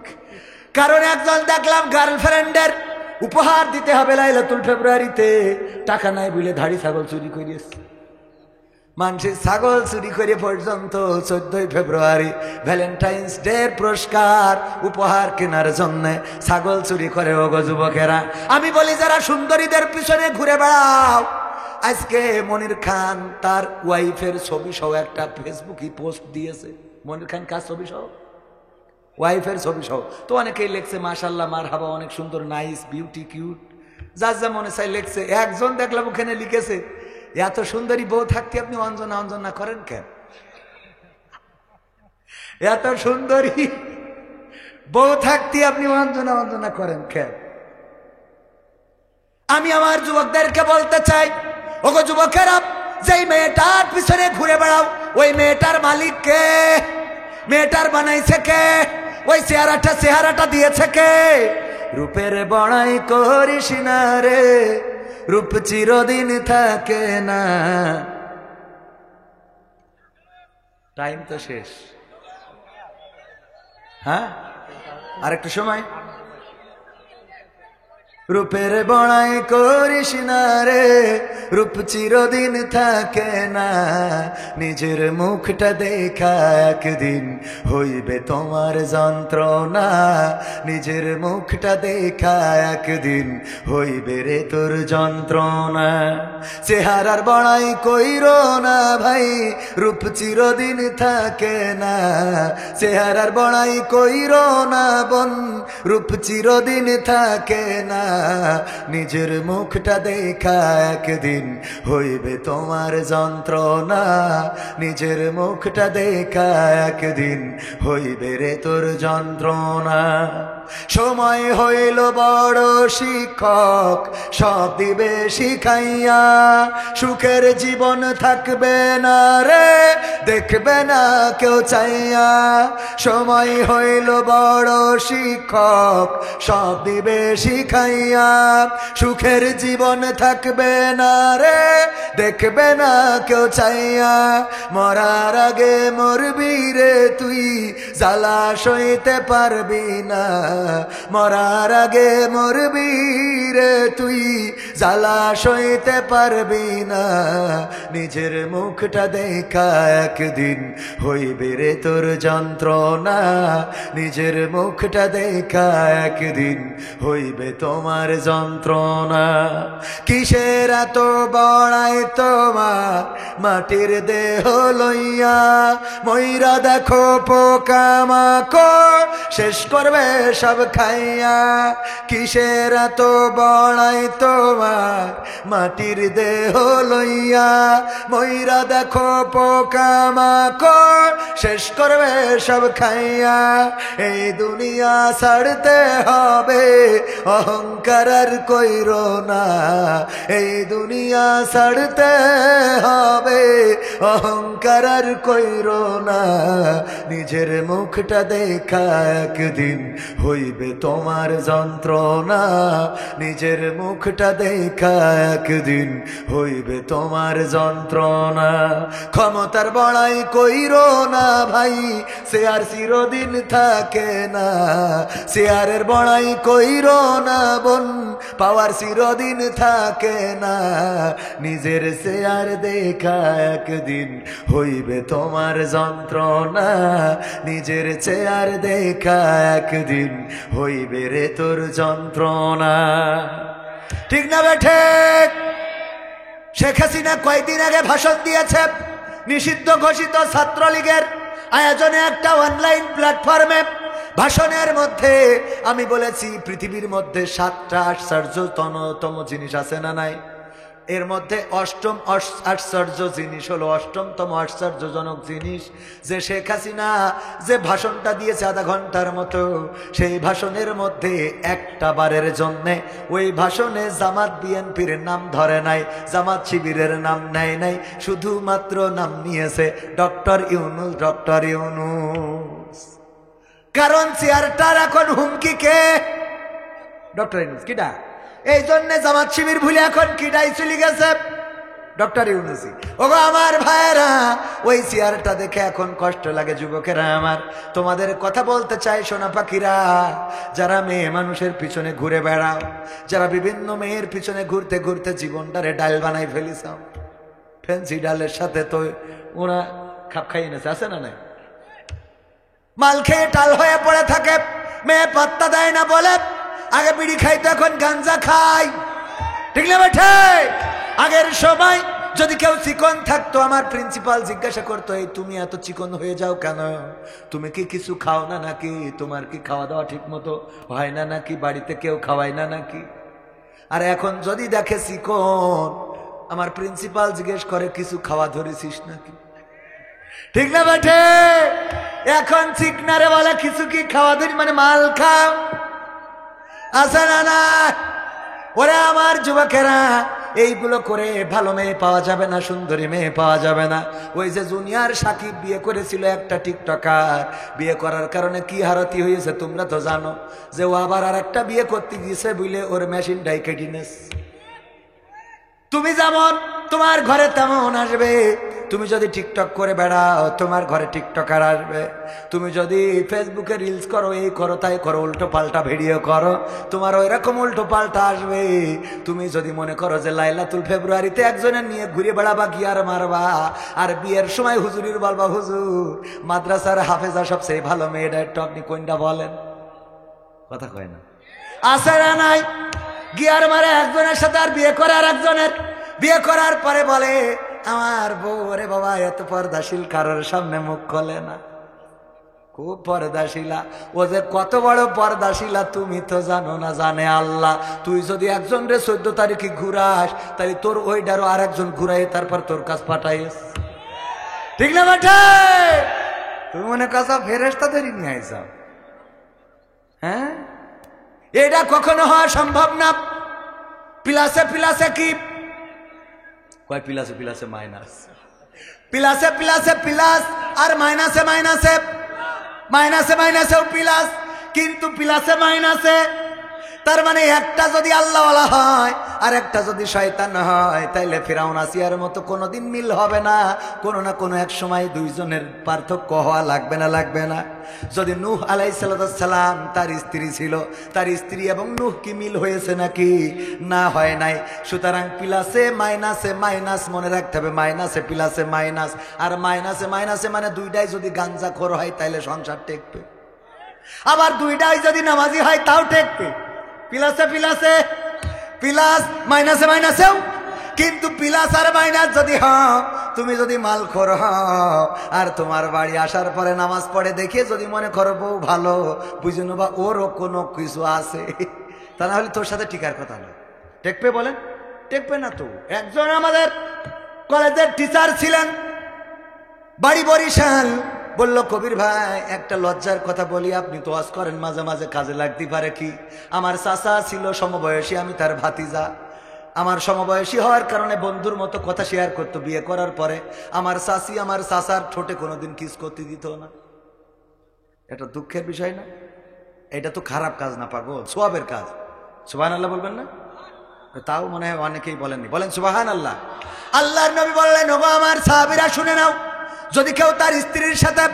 কারণ একজন দেখলাম গার্লফ্রেন্ডের উপহার দিতে হবে লাইলাতুল ফেব্রুয়ারিতে, টাকা নাই বলে ধাড়ি ছাগল চুরি করিয়েছে। মানুষের ছাগল চুরি করে পর্যন্ত 14 ফেব্রুয়ারি ভ্যালেন্টাইন্স ডে পুরস্কার উপহার কেনার জন্য ছাগল চুরি করে। ওগো যুবকেরা, আমি বলি যারা সুন্দরীদের পিছনে ঘুরে বেড়াও, আজকে মনির খান তার ওয়াইফের ছবি সহ একটা ফেসবুকে পোস্ট দিয়েছে। মনির খান কার ছবি সহ? ওয়াইফের ছবি সহ। তো অনেকেই লেখছে মাশাআল্লাহ মারহাবা, অনেক সুন্দর, নাইস, বিউটি, কিউট, যার যা মনে চাই লেখছে। একজন দেখলাম ওখানে লিখেছে এত সুন্দরী বউ থাকতে আপনি অঞ্জনা অঞ্জনা করেন কেন? এত সুন্দরী বউ থাকতে আপনি অঞ্জনা অঞ্জনা করেন কেন? আমি আমার যুবকদেরকে বলতে চাই, ওগো যুবকেরা, যেই মেয়েটার পিছনে ঘুরে বেড়াও, ওই মেয়েটার মালিক কে? মেয়েটার বানাইছে কে? ওই চেহারাটা দিয়েছে কে? রূপের বড়াই করিস না রে, রূপ চিরদিন থাকে না। টাইম তো শেষ, হ্যাঁ আরেকটু সময়। রূপের বড়াই করিস না রে, রূপ চিরদিন থাকে না, নিজের মুখটা দেখা একদিন হইবে তোমার যন্ত্রণা, নিজের মুখটা দেখা একদিন হইবে রে তোর যন্ত্রণা। চেহারার বড়াই কইরো না ভাই, রূপ চিরদিন থাকে না, চেহারার বড়াই কইরো না বোন, রূপ চিরদিন থাকে না। নিজের মুখটা দেখা একদিন হইবে তোমার যন্ত্রণা, নিজের মুখটা দেখা একদিন হইবে রে তোর যন্ত্রণা। সময় হইল বড় শিক্ষক, সব দিবে শিখাইয়া, সুখের জীবন থাকবে না রে, দেখবে না কেউ চাইয়া। সময় হইল বড় শিক্ষক, সব দিবে শিখাইয়া, সুখের জীবন থাকবে না রে, দেখবে না কেউ চাইয়া। মরার আগে মরবি রে তুই, জ্বালা সইতে পারবি না, মরার আগে মরবি রে তুই, জ্বালা সইতে পারবি না। নিজের মুখটা দেখা একদিন হইবে রে তোর যন্ত্রণা, নিজের মুখটা দেখা একদিন হইবে তোমার যন্ত্রণা। কিসের এত বড়াই তোমার মাটির দেহ লইয়া, ময়রা দেখো পোকামাকড় শেষ করবে সব খাইয়া। কিসের এত বড়াই তোমার মাটির দেহ লইয়া, ময়রা দেখো পোকামাকড় শেষ করবে সব খাইয়া। এই দুনিয়া ছাড়তে হবে, অহংকার আর কইরো না, এই দুনিয়া ছাড়তে হবে, অহংকার আর কইরো না। নিজের মুখটা দেখা একদিন হইবে তোমার যন্ত্রণা, নিজের মুখটা দেখা একদিন হইবে তোমার যন্ত্রণা। ক্ষমতার বড়াই কইরো না ভাই, সে আর চিরদিন থাকে না, শেয়ারের বড়াই কইরো না বোন, পাওয়ার চিরদিন থাকে না। নিজের শেয়ার দেখা একদিন হইবে তোমার যন্ত্রণা, নিজের চেয়ার দেখা একদিন হইবে রে তোর যন্ত্রণা। ঠিক না বেঠে? শেখ হাসিনা কয়েকদিন আগে ভাষণ দিয়েছে নিষিদ্ধ ঘোষিত ছাত্রলীগের আয়োজনে একটা অনলাইন প্ল্যাটফর্মে। ভাষণের মধ্যে আমি বলেছি পৃথিবীর মধ্যে 7টা আশ্চর্যতম জিনিস আছে না নাই? এর মধ্যে অষ্টম আশ্চর্য জিনিস হলো, অষ্টমতম আশ্চর্যজনক জিনিস যে শেখ হাসিনা যে ভাষণটা দিয়েছে আধা ঘন্টার মতো, সেই ভাষণের মধ্যে একটা বারের জন্যে ওই ভাষণে জামাত বিএনপির নাম ধরে নাই, জামাত শিবিরের নাম নেয় নাই, শুধুমাত্র নাম নিয়েছে ডক্টর ইউনূস, ডক্টর ইউনূস। কারণ চেয়ারটার এখন হুমকি কে? ডক্টর ইউনূস। কিটা? এই জন্য জামাত শিবির ভুলে এখন কিটাই চলে গেছে, ডক্টর ইউনূসই। ওগো আমার ভাইয়েরা, ওই চেয়ারটা দেখে এখন কষ্ট লাগে যুবকেরা আমার। তোমাদের কথা বলতে চাই সোনা পাখিরা, যারা মেয়ে মানুষের পিছনে ঘুরে বেড়াও, যারা বিভিন্ন মেয়ের পিছনে ঘুরতে ঘুরতে জীবনটারে ডাল বানাই ফেলিস, ফেন্সি ডালের সাথে তো ওরা খাপ খাইয়ে নেছে, আছে না নাই? মাল খেয়ে টাল হয়ে পড়ে থাকে, মেয়ে পাত্তা দেয় না বলে আগে বিড়ি খাইতো, এখন গাঞ্জা খাই। ঠিক না বেঠে? আগের সময় যদি কেউ চিকন থাকতো, আমার প্রিন্সিপাল জিজ্ঞাসা করতো, এই তুমি এত চিকন হয়ে যাও কেন? তুমি কি কিছু খাও না নাকি? তোমার কি খাওয়া দাওয়া ঠিক মতো হয় না নাকি? বাড়িতে কেউ খাওয়ায় না নাকি? আর এখন যদি দেখে চিকন, আমার প্রিন্সিপাল জিজ্ঞেস করে কিছু খাওয়া ধরেছিস নাকি? ঠিক না বেঠে? এখন চিকনারে বলে কিছু কি খাওয়া ধরি, মানে মাল খাও, আছে না না? ওরে আমার যুবকেরা, এইগুলো করে ভালো মেয়ে পাওয়া যাবে না, সুন্দরী মেয়ে পাওয়া যাবে না। ওই যে জুনিয়র সাকিব বিয়ে করেছিল একটা টিকটকার, বিয়ে করার কারণে কি হারতি হয়েছে তোমরা তো জানো, যে ও আবার আর একটা বিয়ে করতে গিয়েছে বুঝলে ওর মেশিনটাই কেটে নেছে। তুমি যেমন তোমার ঘরে তেমন আসবে, তুমি যদি টিকটক করে বেড়াও তোমার ঘরে টিকটকার আসবে, তুমি যদি ফেসবুকে রিলস করো, এই করো তাই করো, উল্টো পাল্টা ভিডিও করো, তোমার ওই রকম উল্টো পাল্টা আসবে। তুমি যদি মনে করো যে লাইলাতুল ফেব্রুয়ারিতে একজনের নিয়ে ঘুরে বেড়াবা, গিয়ার মারবা, আর বিয়ের সময় হুজুরির বলবা হুজুর মাদ্রাসার হাফেজা সবচেয়ে ভালো মেয়েটা, একটু আপনি কোনটা বলেন? কথা কয় না, আছে না নাই? গিয়ার মারে একজনের সাথে আর বিয়ে করে আর একজনের, বিয়ে করার পরে বলে আমার বউ, রে বাবা এত পর্দাশীল কারোর সামনে মুখ খোলে না। খুব পর্দাশীলা। ও যে কত বড় পর্দাশীলা তুমি তো জানো না, জানে আল্লাহ। তুই যদি একজন রে 14 তারিখে ঘুরাস, তাহলে তোর ওইটারও আর একজন ঘুরাই তারপর তোর কাছ পাঠাইস, ঠিক না বেটা? তুমি মনে কাছা ফেরেশতাদেরই নিয়ে আইসাও। হ্যাঁ, এটা কখনো হওয়া সম্ভব না। প্লাসে প্লাসে কি কয়? প্লাসে প্লাসে মাইনাস, প্লাসে প্লাসে প্লাস, আর মাইনাসে মাইনাসে মাইনাসে মাইনাসেও প্লাস। কিন্তু প্লাসে মাইনাসে, তার মানে একটা যদি আল্লাহওয়ালা হয় আর একটা যদি শয়তান হয়, তাইলে ফিরাউন আসিয়ার মতো কোনোদিন মিল হবে না। কোনো না কোনো এক সময় দুইজনের পার্থক্য হওয়া লাগবে না, লাগবে না? যদি নূহ আলাইহিস সালাম তার স্ত্রী ছিল, তার স্ত্রী এবং নূহ কি মিল হয়েছে নাকি? না, হয় নাই। সুতরাং প্লাসে মাইনাসে মাইনাস, মনে রাখতে হবে, মাইনাসে প্লাসে মাইনাস। আর মাইনাসে মাইনাসে মানে দুইটাই যদি গাঞ্জাখোর হয় তাইলে সংসার টেকবে, আবার দুইটাই যদি নামাজি হয় তাও টেকবে। প্লাসে প্লাসে প্লাস, মাইনাসে মাইনাসেও। কিন্তু প্লাস আর মাইনাস যদি হও, তুমি যদি মালখোর হও আর তোমার বাড়ি আসার পরে নামাজ পড়ে দেখে যদি মনে করো বউ ভালো, বুঝে নেবা ওরও কোনো কিছু আছে, তা না হলে তোর সাথে টিকার কথা নয়। টেকবে বলেন? টেকবে না তো। একজন আমাদের কলেজের টিচার ছিলেন, বাড়ি বরিশাল। বলল, কবির ভাই একটা লজ্জার কথা বলি, আপনি তো ওয়াজ করেন, মাঝে মাঝে কাজে লাগতে পারে কি? আমার চাচা ছিল সমবয়সী, আমি তার ভাতিজা। আমার সমবয়সী হওয়ার কারণে বন্ধুর মতো কথা শেয়ার করতো। বিয়ে করার পরে আমার চাচি আমার চাচার ঠোঁটে কোনোদিন কিস করতে দিত না। এটা দুঃখের বিষয় না? এটা তো খারাপ কাজ না পাগল, সওয়াবের কাজ। সুবহানাল্লাহ বলবেন না? তাও মনে হয় অনেকেই বলেননি, বলেন সুবহানাল্লাহ। আল্লাহর নবী বললেন, ওগো আমার সাহাবীরা শুনে নাও, যদি কেউ তার স্ত্রীর সাথে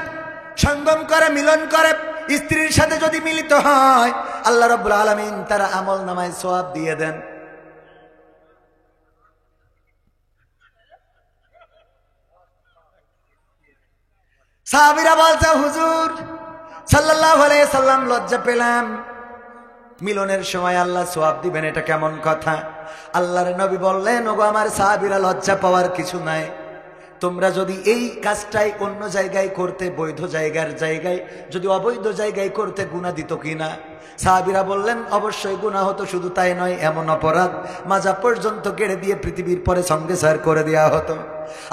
সঙ্গম করে, মিলন করে, স্ত্রীর সাথে যদি মিলিত হয়, আল্লাহ রাব্বুল আলামিন তার আমল নামায় সওয়াব দিয়ে দেন। সাহাবীরা বলছে, হুজুর সাল্লাল্লাহু আলাইহি সাল্লাম, লজ্জা পেলাম, মিলনের সময় আল্লাহ সওয়াব দিবেন, এটা কেমন কথা? আল্লাহর নবী বললেন, ওগো আমার সাহাবীরা, লজ্জা পাওয়ার কিছু নাই। তোমরা যদি এই কাজটাই অন্য জায়গায় করতে, বৈধ জায়গায় যদি অবৈধ জায়গায় করতে, গুনাহ দিত কিনা? সাহাবীরা বললেন, অবশ্যই গুনাহ হতো। শুধু তাই নয়, এমন অপরাধ মাজা পর্যন্ত কেড়ে দিয়ে পৃথিবীর পরে সঙ্গে সার করে দেওয়া হতো।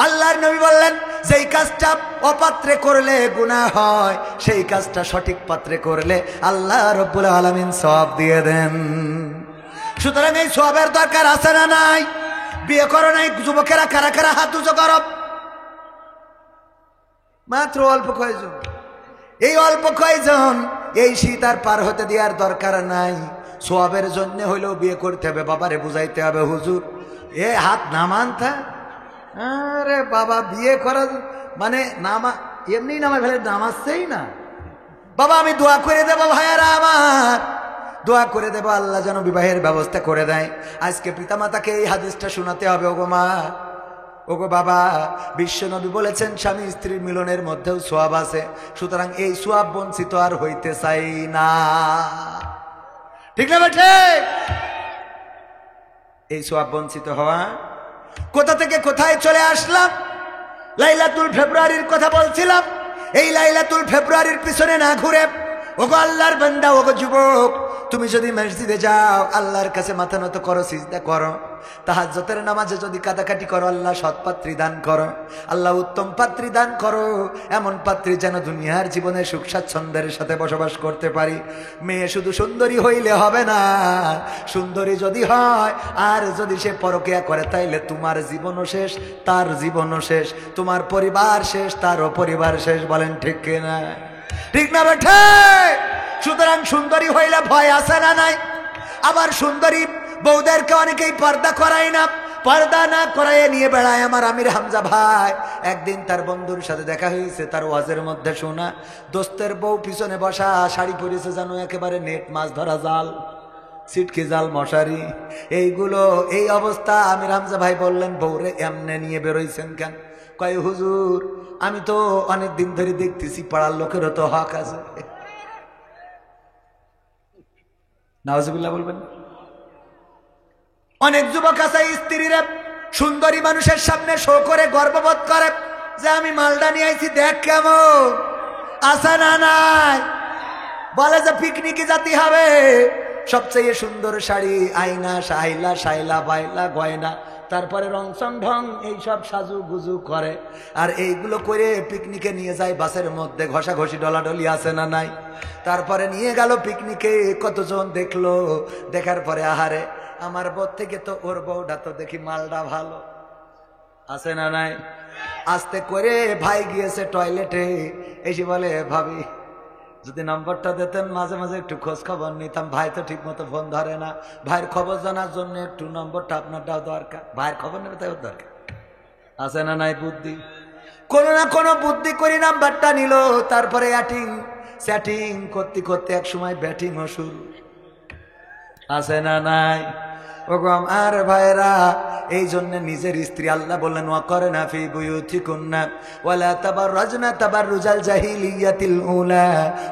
আল্লাহর নবী বললেন, যেই কাজটা অপাত্রে করলে গুনাহ হয়, সেই কাজটা সঠিক পাত্রে করলে আল্লাহ রাব্বুল আলামিন সওয়াব দিয়ে দেন। সুতরাং এই সওয়াবের দরকার আছে না নাই? বিয়ে করো নাই যুবকেরা, কারা কারা হাত উঁচু করো? মাত্র অল্প কয়েকজন। এই অল্প কয়েকজন, এই শীত আর পার হতে দেওয়ার দরকার নাই। সওয়াবের জন্য হইলেও বিয়ে করতে হবে। বাবারে বুঝাইতে হবে, হুজুর এ হাত নামান থা। আরে বাবা, বিয়ে করা মানে নামা, এমনি নামা ফেলে, নামাচ্ছেই না। বাবা আমি দোয়া করে দেবো, ভাইয়ারা আমার দোয়া করে দেবো, আল্লাহ যেন বিবাহের ব্যবস্থা করে দেয়। আজকে পিতামাতাকে এই হাদিসটা শোনাতে হবে। ওগো মা, ওগো বাবা, বিশ্বনবী বলেছেন স্বামী স্ত্রীর মিলনের মধ্যেও সওয়াব আছে। সুতরাং এই সওয়াব বঞ্চিত আর হইতে চাই না, ঠিক না বেঠে? এই সওয়াব বঞ্চিত হওয়া, কোথা থেকে কোথায় চলে আসলাম। লাইলাতুল ফেব্রুয়ারির কথা বলছিলাম। এই লাইলাতুল ফেব্রুয়ারির পিছনে না ঘুরে, ওগো আল্লাহর বান্দা, ওগো যুবক, তুমি যদি মসজিদে যাও, আল্লাহর কাছে মাথা নত করো, সিজদা করো, তাহাজ্জুদের নামাজে যদি কাটাকাটি করো, আল্লাহ সৎ পাত্রী দান করো, আল্লাহ উত্তম পাত্রী দান করো, এমন পাত্রী যেন দুনিয়ার জীবনে সুখ স্বাচ্ছন্দ্যের সাথে বসবাস করতে পারি। মেয়ে শুধু সুন্দরী হইলে হবে না, সুন্দরী যদি হয় আর যদি সে পরকিয়া করে, তাইলে তোমার জীবনও শেষ, তার জীবনও শেষ, তোমার পরিবার শেষ, তারও পরিবার শেষ। বলেন ঠিক কিনা? ঠিক না বেঠে? সুতরাং সুন্দরী হইলে ভয় আছে না নাই? আবার সুন্দরী বউদেরকে অনেকেই পর্দা করায় না, পর্দা না করায় নিয়ে বেড়ায়। আমার আমির হামজা ভাই একদিন তার বন্ধুর সাথে দেখা হয়েছে, তার ওয়াজের মধ্যে শোনা, দোস্তের বউ পিছনে বসা, শাড়ি পরেছে যেন একেবারে নেট মাছ ধরা জাল, সিটকি জাল, মশারি, এইগুলো, এই অবস্থা। আমির হামজা ভাই বললেন, বউরে এমনে নিয়ে বেরোইছেন কেন? কয় হুজুর, আমি তো অনেক দিন ধরে দেখতেছি, পাড়ার লোকেরও তো হক আছে। নাউজুবিল্লাহ বলবেন। অনেক যুবক আছে স্ত্রীরা সুন্দরী মানুষের সামনে শো করে গর্ববোধ করে যে আমি মালডা নিয়ে আইছি, দেখ কেমন। আছে না নাই? বলে যে পিকনিকে যেতে হবে, সবচেয়ে সুন্দর শাড়ি, আয়না, সাইলা সাইলা বাইলা গয়না, তারপরে রংসং ঢং এইসব সাজু গুজু করে। আর এইগুলো করে পিকনিকে নিয়ে যায় বাসের মধ্যে, ঘষাঘষি ডলাডলি আছে না নাই? তারপরে নিয়ে গেল পিকনিকে, কতজন দেখলো, দেখার পরে আহারে আমার বউ থেকে তো ওর বউটা তো দেখি মালটা ভালো, আছে না নাই? আস্তে করে ভাই গিয়েছে টয়লেটে, এসে বলে ভাবি যদি নম্বরটা দিতেন মাঝে মাঝে একটু খোঁজ খবর নিতাম, ভাই তো ঠিক মতো ফোন ধরে না, ভাইয়ের খবর জানার জন্য একটু নম্বরটা আপনারটাও দরকার, ভাইয়ের খবর নেবে তাই দরকার, আছে না নাই? বুদ্ধি, কোনো না কোনো বুদ্ধি করি নাম্বারটা নিল, তারপরে চ্যাটিং করতে করতে এক সময় ব্যাটিংও শুরু, আছে না নাই? ওগো আমার ভাইরা, এই জন্য নিজের স্ত্রী আল্লাহ বললেন ওয়াকরনা ফি বুয়ুতিকুন্না ওয়ালা তাবাররাজনা তাবাররুজাল জাহিলিয়াতিল উলা।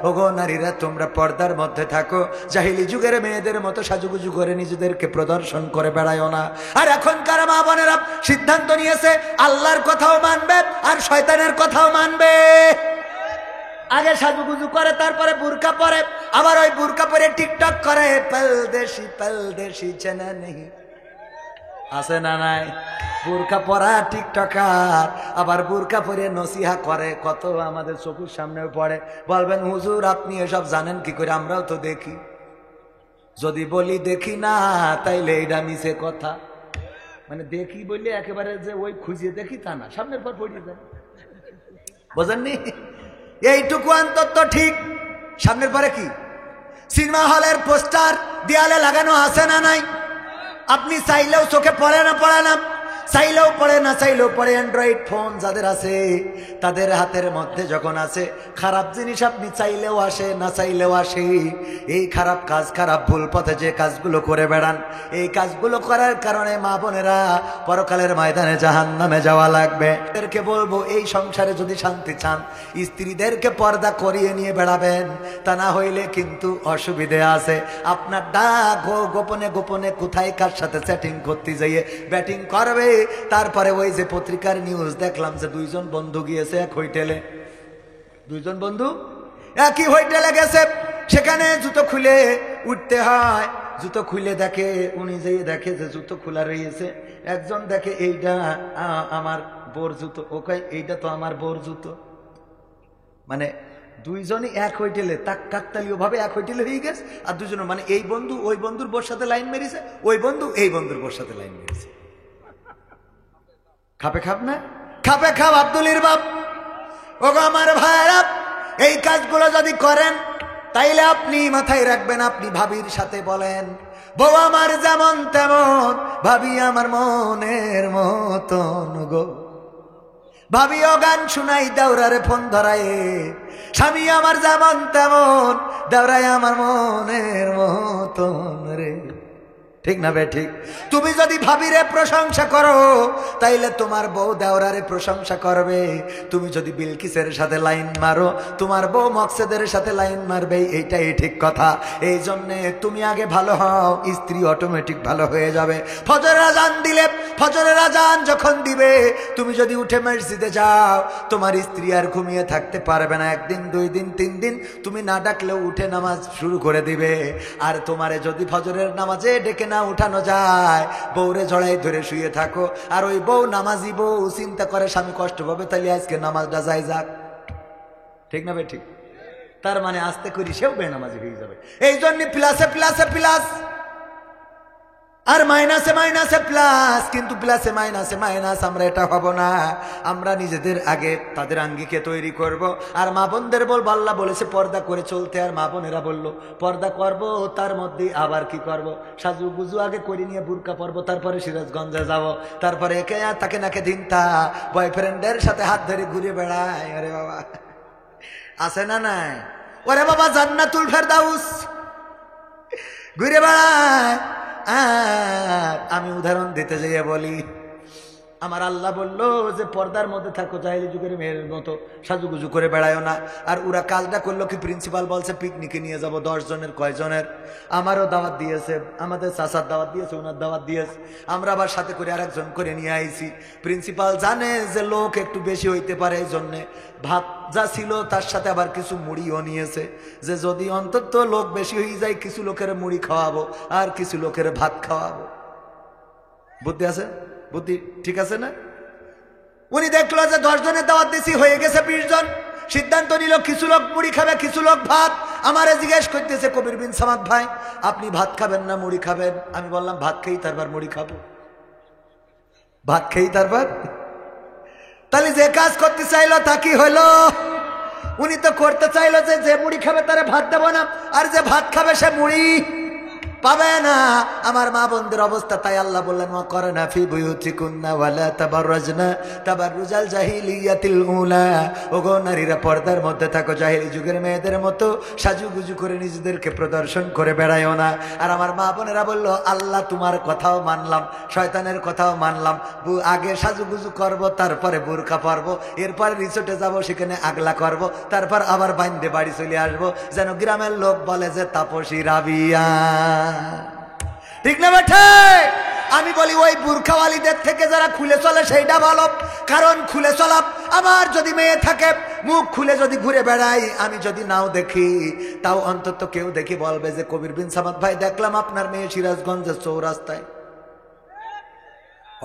ওগো নারীরা, তোমরা পর্দার মধ্যে থাকো, জাহিলি যুগের মেয়েদের মতো সাজুগুজু করে নিজেদেরকে প্রদর্শন করে বেড়ায়ও না। আর এখনকার মা বোনেরা সিদ্ধান্ত নিয়েছে আল্লাহর কথাও মানবে আর শয়তানের কথাও মানবে। আগে সাজুগুজু করে, তারপরে বুরকা পরে, আবার ওই বুরকা পরে টিকটক করে, পলদেশি চেনা নেই, আছে না নাই? বুরকা পরা টিকটকার, আবার বুরকা পরে নসিহা করে, কত আমাদের চোখের সামনেও পড়ে। বলবেন হুজুর আপনি এসব জানেন কি করে? আমরাও তো দেখি। যদি বলি দেখি না, তাইলে এটা মিছে কথা। মানে দেখি বললে একেবারে যে ওই খুঁজিয়ে দেখি তা না, সামনের পর পড়িয়ে যায়, বোঝেননি? এইটুকু অন্তত ঠিক। সামনের পরে কি? সিনেমা হলের পোস্টার দেয়ালে লাগানো আছে না নাই? আপনি চাইলেও চোখে পড়ে না, চাইলেও পড়ে না চাইলেও পড়ে। অ্যান্ড্রয়েড ফোন যাদের আছে তাদের হাতের মধ্যে যখন আছে, খারাপ জিনিস আপনি চাইলেও আসে না চাইলেও আসে। এই খারাপ কাজ, খারাপ ভুল পথে যে কাজগুলো করে বেড়ান, এই কাজগুলো করার কারণে মা বোনেরা পরকালের ময়দানে জাহান্নামে যাওয়া লাগবে। এদেরকে বলবো, এই সংসারে যদি শান্তি চান, স্ত্রীদেরকে পর্দা করিয়ে নিয়ে বেড়াবেন, তা না হইলে কিন্তু অসুবিধে আছে। আপনার ডাক গোপনে গোপনে কোথায় কার সাথে চ্যাটিং করতে যাইয়ে ব্যাটিং করবে। তারপরে ওই যে পত্রিকার নিউজ দেখলাম যে দুইজন বন্ধু গিয়েছে এক হোটেলে, দুইজন বন্ধু একই হোটেলে গেছে, সেখানে জুতো খুলে উঠতে হয়। জুতো খুলে দেখে, উনি যেই দেখে যে জুতো খোলা রয়েছে, একজন দেখে এইটা আমার বোর জুতো, ওকে এইটা তো আমার বোর জুতো। মানে দুইজনই এক হোটেলে, তাক কাকতালীয় ভাবে এক হোটেলে হয়ে গেছে। আর দুজন মানে এই বন্ধু ওই বন্ধুর বোর সাথে লাইন মেরেছে, ওই বন্ধু এই বন্ধুর বোর সাথে লাইন মেরেছে। খাপে খাপ না? খাপে খাপ আব্দুলির বাপ। ওগো আমার ভাইরা, এই কাজগুলো যদি করেন তাইলে আপনি মাথায় রাখবেন, আপনি ভাবির সাথে বলেন বউ আমার যেমন তেমন, ভাবি আমার মনের মতন গো। ভাবিও গান শুনাই দেওরারে ফোন ধরায়, স্বামী আমার যেমন তেমন, দেওরাই আমার মনের মতন রে। ঠিক না বে ঠিক? তুমি যদি ভাবিরে প্রশংসা করো, তাইলে তোমার বউ দেওরারে প্রশংসা করবে। তুমি যদি বিলকিসের সাথে লাইন মারো, তোমার বউ মকসেদের সাথে লাইন মারবে। এইটাই ঠিক কথা। এই জন্যে তুমি আগে ভালো হও, স্ত্রী অটোমেটিক ভালো হয়ে যাবে। ফজরের আজান দিলে, ফজরের আজান যখন দিবে, তুমি যদি উঠে মসজিদে যাও, তোমার স্ত্রী আর ঘুমিয়ে থাকতে পারবে না। একদিন, 2 দিন, 3 দিন তুমি না ডাকলেও উঠে নামাজ শুরু করে দিবে। আর তোমারে যদি ফজরের নামাজে ডেকে না উঠানো যায়, বউরে জড়াই ধরে শুয়ে থাকো, আর ওই বউ নামাজি বউ চিন্তা করে স্বামী কষ্ট পাবে, তাহলে আজকে নামাজটা যাই যাক। ঠিক না ভাই? ঠিক। তার মানে আস্তে করি সেও বেনামাজি হয়ে যাবে। এই জন্য প্লাসে প্লাসে প্লাস আর মাইনাসে মাইনাসে প্লাস, কিন্তু প্লাসে মাইনাসে মাইনাস আমরা এটা হব না। আমরা নিজেদের আগে তাদের আঙ্গিকে তৈরি করব। আর মা বোনদের বলবো, আল্লাহ বলেছে পর্দা করে চলতে, আর মা বোনেরা বললো পর্দা করব, তার মধ্যে আবার কি করব, সাজু গুজু আগে করে নিয়ে বুরকা পরবো, তারপরে সিরাজগঞ্জে যাব, তারপরে একে তাকে নাকে দিনতা বয়ফ্রেন্ডের সাথে হাত ধরে ঘুরে বেড়ায়। আরে বাবা, আছে না নাই? ওরে বাবা, জান্নাতুল ফেরদাউস ঘুরে বেড়ায়। আর আমি উদাহরণ দিতে যাইয়া বলি, আমার আল্লাহ বলল যে পর্দার মধ্যে থাকো, জাহেলি যুগের মেয়ের মতো সাজুগুজু করে বেড়ায়ও না। আর ওরা কাজটা করলো কি, প্রিন্সিপাল বলছে পিকনিকে নিয়ে যাব 10 জনের, কয়জনের? আমারও দাওয়াত দিয়েছে, আমাদের চাচার দাওয়াত দিয়েছে, ওনার দাওয়াত দিয়েছে, আমরা আবার সাথে করে আরেকজন করে নিয়ে আইছি। প্রিন্সিপাল জানে যে লোক একটু বেশি হইতে পারে, এই জন্যে ভাত যা ছিল তার সাথে আবার কিছু মুড়িও নিয়েছে, যে যদি অন্তত লোক বেশি হয়ে যায় কিছু লোকের মুড়ি খাওয়াবো আর কিছু লোকের ভাত খাওয়াবো। বুদ্ধি আছে? বুদ্ধি ঠিক আছে না? উনি দেখলো যে 10 জনের দাওয়াত দিছি, হয়ে গেছে 20 জন। সিদ্ধান্ত নিল কিছু লোক মুড়ি খাবে, কিছু লোক ভাত। আমারে জিজ্ঞেস করতেছে কবির বিন সামাদ ভাই, আপনি ভাত খাবেন না মুড়ি খাবেন? আমি বললাম ভাত খেয়েই তারপর মুড়ি খাবো, ভাত খেয়েই তারপর। তাহলে যে কাজ করতে চাইলো তা কি হলো? উনি তো করতে চাইলো যে মুড়ি খাবে তারে ভাত দেবো না, আর যে ভাত খাবে সে মুড়ি পাবে না। আমার মা বোনদের অবস্থা তাই আল্লাহ বললেন, ওয়া করনা ফি বুয়ুতিকুন্না ওয়ালা তাবাররাজনা তাবাররুজাল জাহিলিয়াতিল উলা। ওগো নারীরা পর্দার মধ্যে থাকো, জাহেলি যুগের মেয়েদের মতো সাজুগুজু করে নিজেদেরকে প্রদর্শন করে বেড়ায়ও না। আর আমার মা বোনেরা বলল, আল্লাহ তোমার কথাও মানলাম, শয়তানের কথাও মানলাম, আগে সাজুগুজু করব, তারপরে বোরকা পরবো, এরপরে রিসোর্টে যাব, সেখানে আগলা করব, তারপর আবার বাইন্দে বাড়ি চলে আসবো, যেন গ্রামের লোক বলে যে তাপসী রাবিয়া। ঠিক না বেঠে? আমি বলি ওই বুরখাওয়ালিদের থেকে যারা খুলে চলে সেইটা ভালো, কারণ খুলে চলা আমার যদি মেয়ে থাকে মুখ খুলে যদি ঘুরে বেড়াই, আমি যদি নাও দেখি তাও অন্তত কেউ দেখি বলবে যে কবির বিন সামাদ ভাই দেখলাম আপনার মেয়ে সিরাজগঞ্জের চৌরাস্তায়।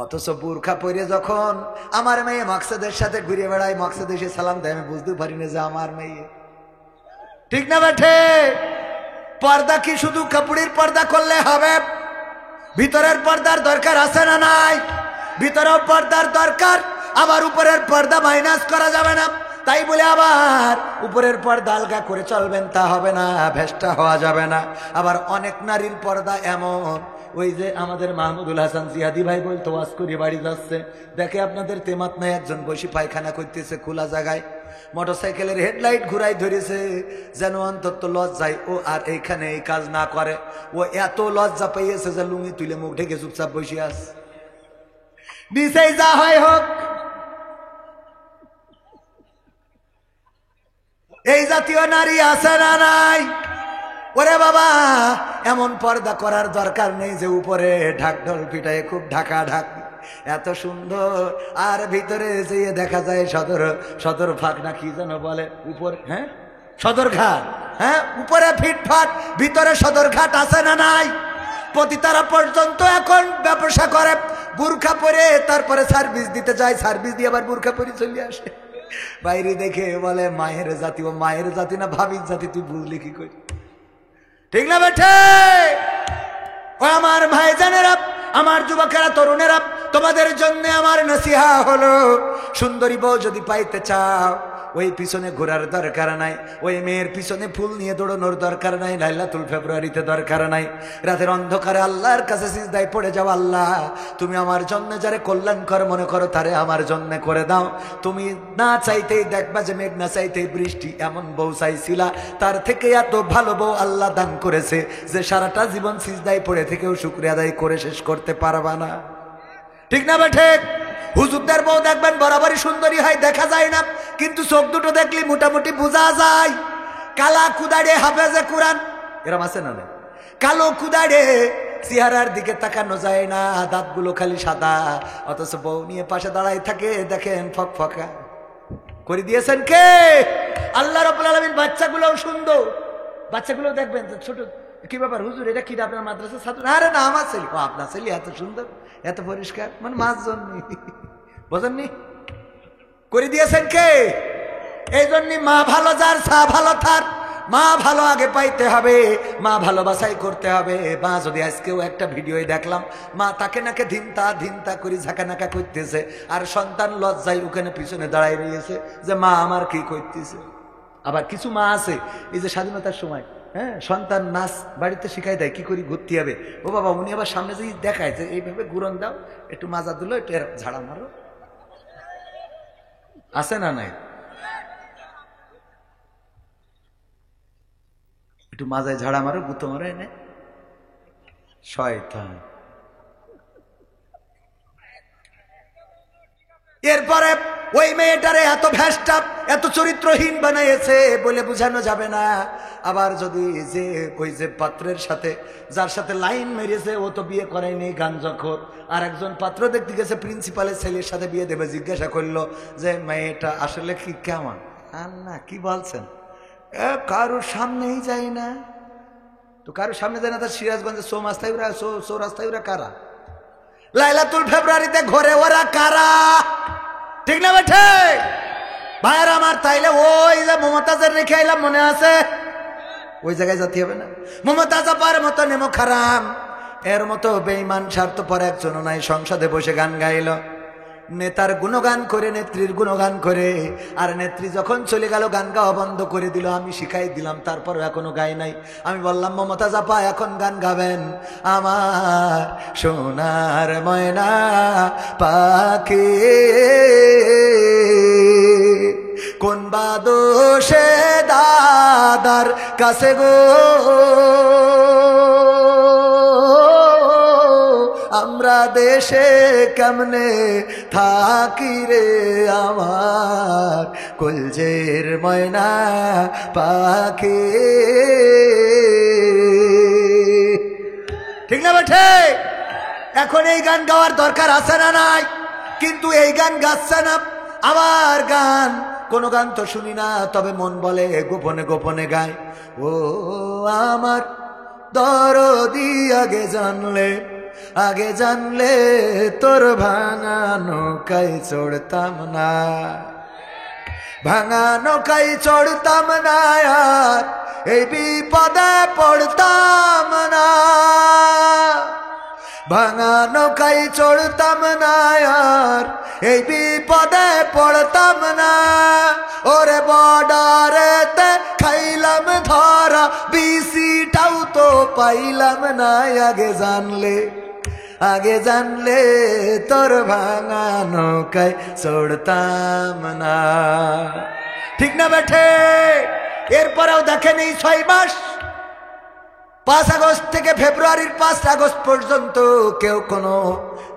অথচ বুরখা পরে যখন আমার মেয়ে মাকসাদের সাথে ঘুরে বেড়ায়, মাকসাদ এসে সালাম দেয়, আমি বুঝতে পারি না যে আমার মেয়ে। ঠিক না বেঠে? পর্দা কি শুধু কাপড়ের পর্দা করলে হবে? ভিতরের পর্দার দরকার আছে না নাই? ভিতরেও পর্দার দরকার, আবার উপরের পর্দা মাইনাস করা যাবে না। তাই বলে আবার উপরের পর্দা আলগা করে চলবেন তা হবে না, ভেস্টা হওয়া যাবে না। আবার অনেক নারীর পর্দা এমন, ওই যে আমাদের মাহমুদুল হাসান জিহাদি ভাই বলতো, ওয়াজ করে বাড়ি যাচ্ছে, দেখে আপনাদের তেমাত নাই একজন বসে পায়খানা করতেছে খোলা জায়গায়, মোটরসাইকেলের হেডলাইট ঘুরাই ধরেছে, যেন অন্তত লজ্জায় ও আর এইখানে এই কাজ না করে। ও এত লজ্জা পেয়েছে যে লুঙ্গি তুলে মুখ ঢেকে চুপচাপ বসে আছে। নিচেই যা হয় হোক, এই জাতীয় নারী আছে না নাই? ওরে বাবা, এমন পর্দা করার দরকার নেই যে উপরে ঢাকঢোল পিটায় খুব ঢাকা ঢাক, এত সুন্দর, আর ভিতরে যেয়ে দেখা যায় সদর ফাঁক না কি যেন বলে উপরে, হ্যাঁ সদরঘাট, হ্যাঁ উপরে ফিটফাট, ভিতরে সদরঘাট আছে না নাই? পতিতারা পর্যন্ত এখন ব্যবসা করে বুরখা পরে, তারপরে সার্ভিস দিতে যায়, সার্ভিস দিয়ে আবার বুরখা পরে চলে আসে। বাইরে দেখে বলে মায়ের জাতি, ও মায়ের জাতি না ভাবির জাতি, তুই বুঝলি কি করি? ঠিক না বেঠে? ও আমার ভাইজানেরা, আমার যুবকেরা, তরুণেরা, তোমাদের জন্য আমার নসিহা হলো, সুন্দরী বউ যদি পাইতে চাও, ওই পিছনে ঘোরার দরকার নাই, ওই মেয়ের পিছনে ফুল নিয়ে দৌড়ানোর দরকার নাই, লাইলাতুল ফেব্রুয়ারিতে দরকার নাই, রাতের অন্ধকারে আল্লাহর কাছে সিজদায় পড়ে যাও, আল্লাহ তুমি আমার জন্য যারে কল্যাণকর মনে করো তারে আমার জন্য করে দাও। তুমি না চাইতেই দেখবা যে মেঘ না চাইতেই বৃষ্টি, এমন বউ চাইছিলা, তার থেকে এত ভালো বউ আল্লাহ দান করেছে যে সারাটা জীবন সিজদায় পড়ে থেকেও শুকরিয়া আদায় করে শেষ করতে পারবা না। ঠিক না বেঠে? হুজুরদের বউ দেখবেন বরাবরই সুন্দরী হয়, দেখা যায় না, কিন্তু চোখ দুটো দেখলে মোটামুটি বোঝা যায়। কালা কুদাড়ে হাফেজে কোরআন এরম আছে না? কালো কুদাড়ে চেহারার দিকে তাকানো যায় না, দাঁতগুলো খালি সাদা, অথচ বউ নিয়ে পাশে দাঁড়াই থাকে, দেখেন ফকফকা করে দিয়েছেন কে? আল্লাহ রাব্বুল আলামিন। বাচ্চাগুলোও সুন্দর, বাচ্চাগুলো দেখবেন ছোট, কি ব্যাপার হুজুর এটা কি আপনার মাদ্রাসার ছাত্র? আরে না আমার ছেলে। ও আপনার ছেলে এত সুন্দর, এত পরিষ্কার, মানে মাছ জন্যই, বোঝেননি? করে দিয়েছেন কে? এই জন্য মা ভালো যার, ছা ভালো তার। মা ভালো আগে পাইতে হবে, মা ভালোবাসাই করতে হবে। মা যদি আজকেও একটা ভিডিওয় দেখলাম, মা তাকে নাকে ধিনতা ধিনতা করে ঝাঁকানাকা করতেছে, আর সন্তান লজ্জায় ওখানে পিছনে দাঁড়াই রয়েছে যে মা আমার কি করতেছে। আবার কিছু মা আছে, এই যে স্বাধীনতার সময়, হ্যাঁ, সন্তান নাচ বাড়িতে শিখাই দেয় কি করি ঘুরতে হবে। ও বাবা, উনি আবার সামনে যে দেখায় যে এইভাবে ঘুরন দাও, একটু মাজা দিল, একটু ঝাড়া মারো, আছে না নাই? একটু মাজায় ঝাড়া মারো, গুতো মারো, এনে শয়তান। এরপরে ওই মেয়েটারে এত ভ্যাসটা এত চরিত্রহীন বানাইছে বলে বোঝানো যাবে না। আবার যদি যে ওই যে পাত্রের সাথে যার সাথে লাইন মেরেছে ও তো বিয়ে করায়নি গাঞ্জাখোর, আর একজন পাত্র দেখতে গেছে প্রিন্সিপালের ছেলের সাথে বিয়ে দেবে, জিজ্ঞাসা করলো যে মেয়েটা আসলে কি কেমন? আল্লাহ কি বলছেন? কারোর সামনেই যাই না। তো কারোর সামনে যায় না, তার সিরাজগঞ্জে চৌরাস্তায় ওরা কারা? লাইলাতুল ফেব্রুয়ারিতে ঘরে ওরা কারা? ঠিক না বেঠে ভাইয়ের আমার? তাইলে ওই যে মমতাজের রেখে আইলাম মনে আছে, ওই জায়গায় যেতে হবে না। মমতাজ আপার মতো নেমো খারাম এর মতো বেঈমান স্বার্থপর একজনও নাই। সংসদে বসে গান গাইল, নেতার গুণগান করে, নেত্রীর গুণগান করে, আর নেত্রী যখন চলে গেল গান গাওয়া বন্ধ করে দিল। আমি শিখাই দিলাম, তারপর এখনো গাই নাই। আমি বললাম মমতাজ আপা এখন গান গাবেন। আমার সোনার ময়না পাখি কোন বাদোষে দাদার কাছে গো, আমরা দেশে কেমনে থাকি রে আমার কলজের ময়না পাখি। ঠিক না বেঠে? এখন এই গান গাওয়ার দরকার আছে না নাই? কিন্তু এই গান গাচ্ছে না। আবার গান, কোন গান তো শুনি না, তবে মন বলে গোপনে গোপনে গায়। ও আমার দরদি আগে জানলে তোর ভাঙা নৌকায় চড়তাম না, ভাঙা নৌকায় চড়তাম না, আর এই বিপদে পড়তাম না। ভাঙা নৌকায় চড়তাম না, আর এই বিপদে পড়তাম না। ওরে বর্ডারেতে খাইলাম ধরা, বিসিটাও তো পাইলাম না। আগে জানলে তোর ভাঙা নৌকায় চড়তাম না। ঠিক না বেঠে? এরপরেও দেখেন এই 6 মাস, 5 আগস্ট থেকে ফেব্রুয়ারির 5 আগস্ট পর্যন্ত কেউ কোনো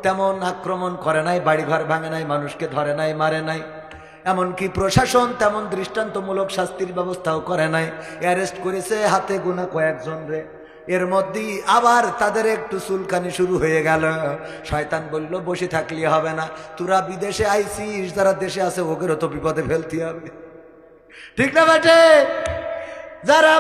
তেমন আক্রমণ করে নাই, বাড়িঘর ভাঙে নাই, মানুষকে ধরে নাই, মারে নাই। এমনকি প্রশাসন তেমন দৃষ্টান্তমূলক শাস্তির ব্যবস্থাও করে নাই। অ্যারেস্ট করেছে হাতে গোনা কয়েকজন রে। এর মধ্যেই আবার তাদের একটু চুলকানি শুরু হয়ে গেল। শয়তান বলল বসে থাকলে হবে না, তোরা বিদেশে আইছিস, যারা দেশে আছে ওদেরও তো বিপদে ফেলতে হবে। ঠিক না বেটে? যারা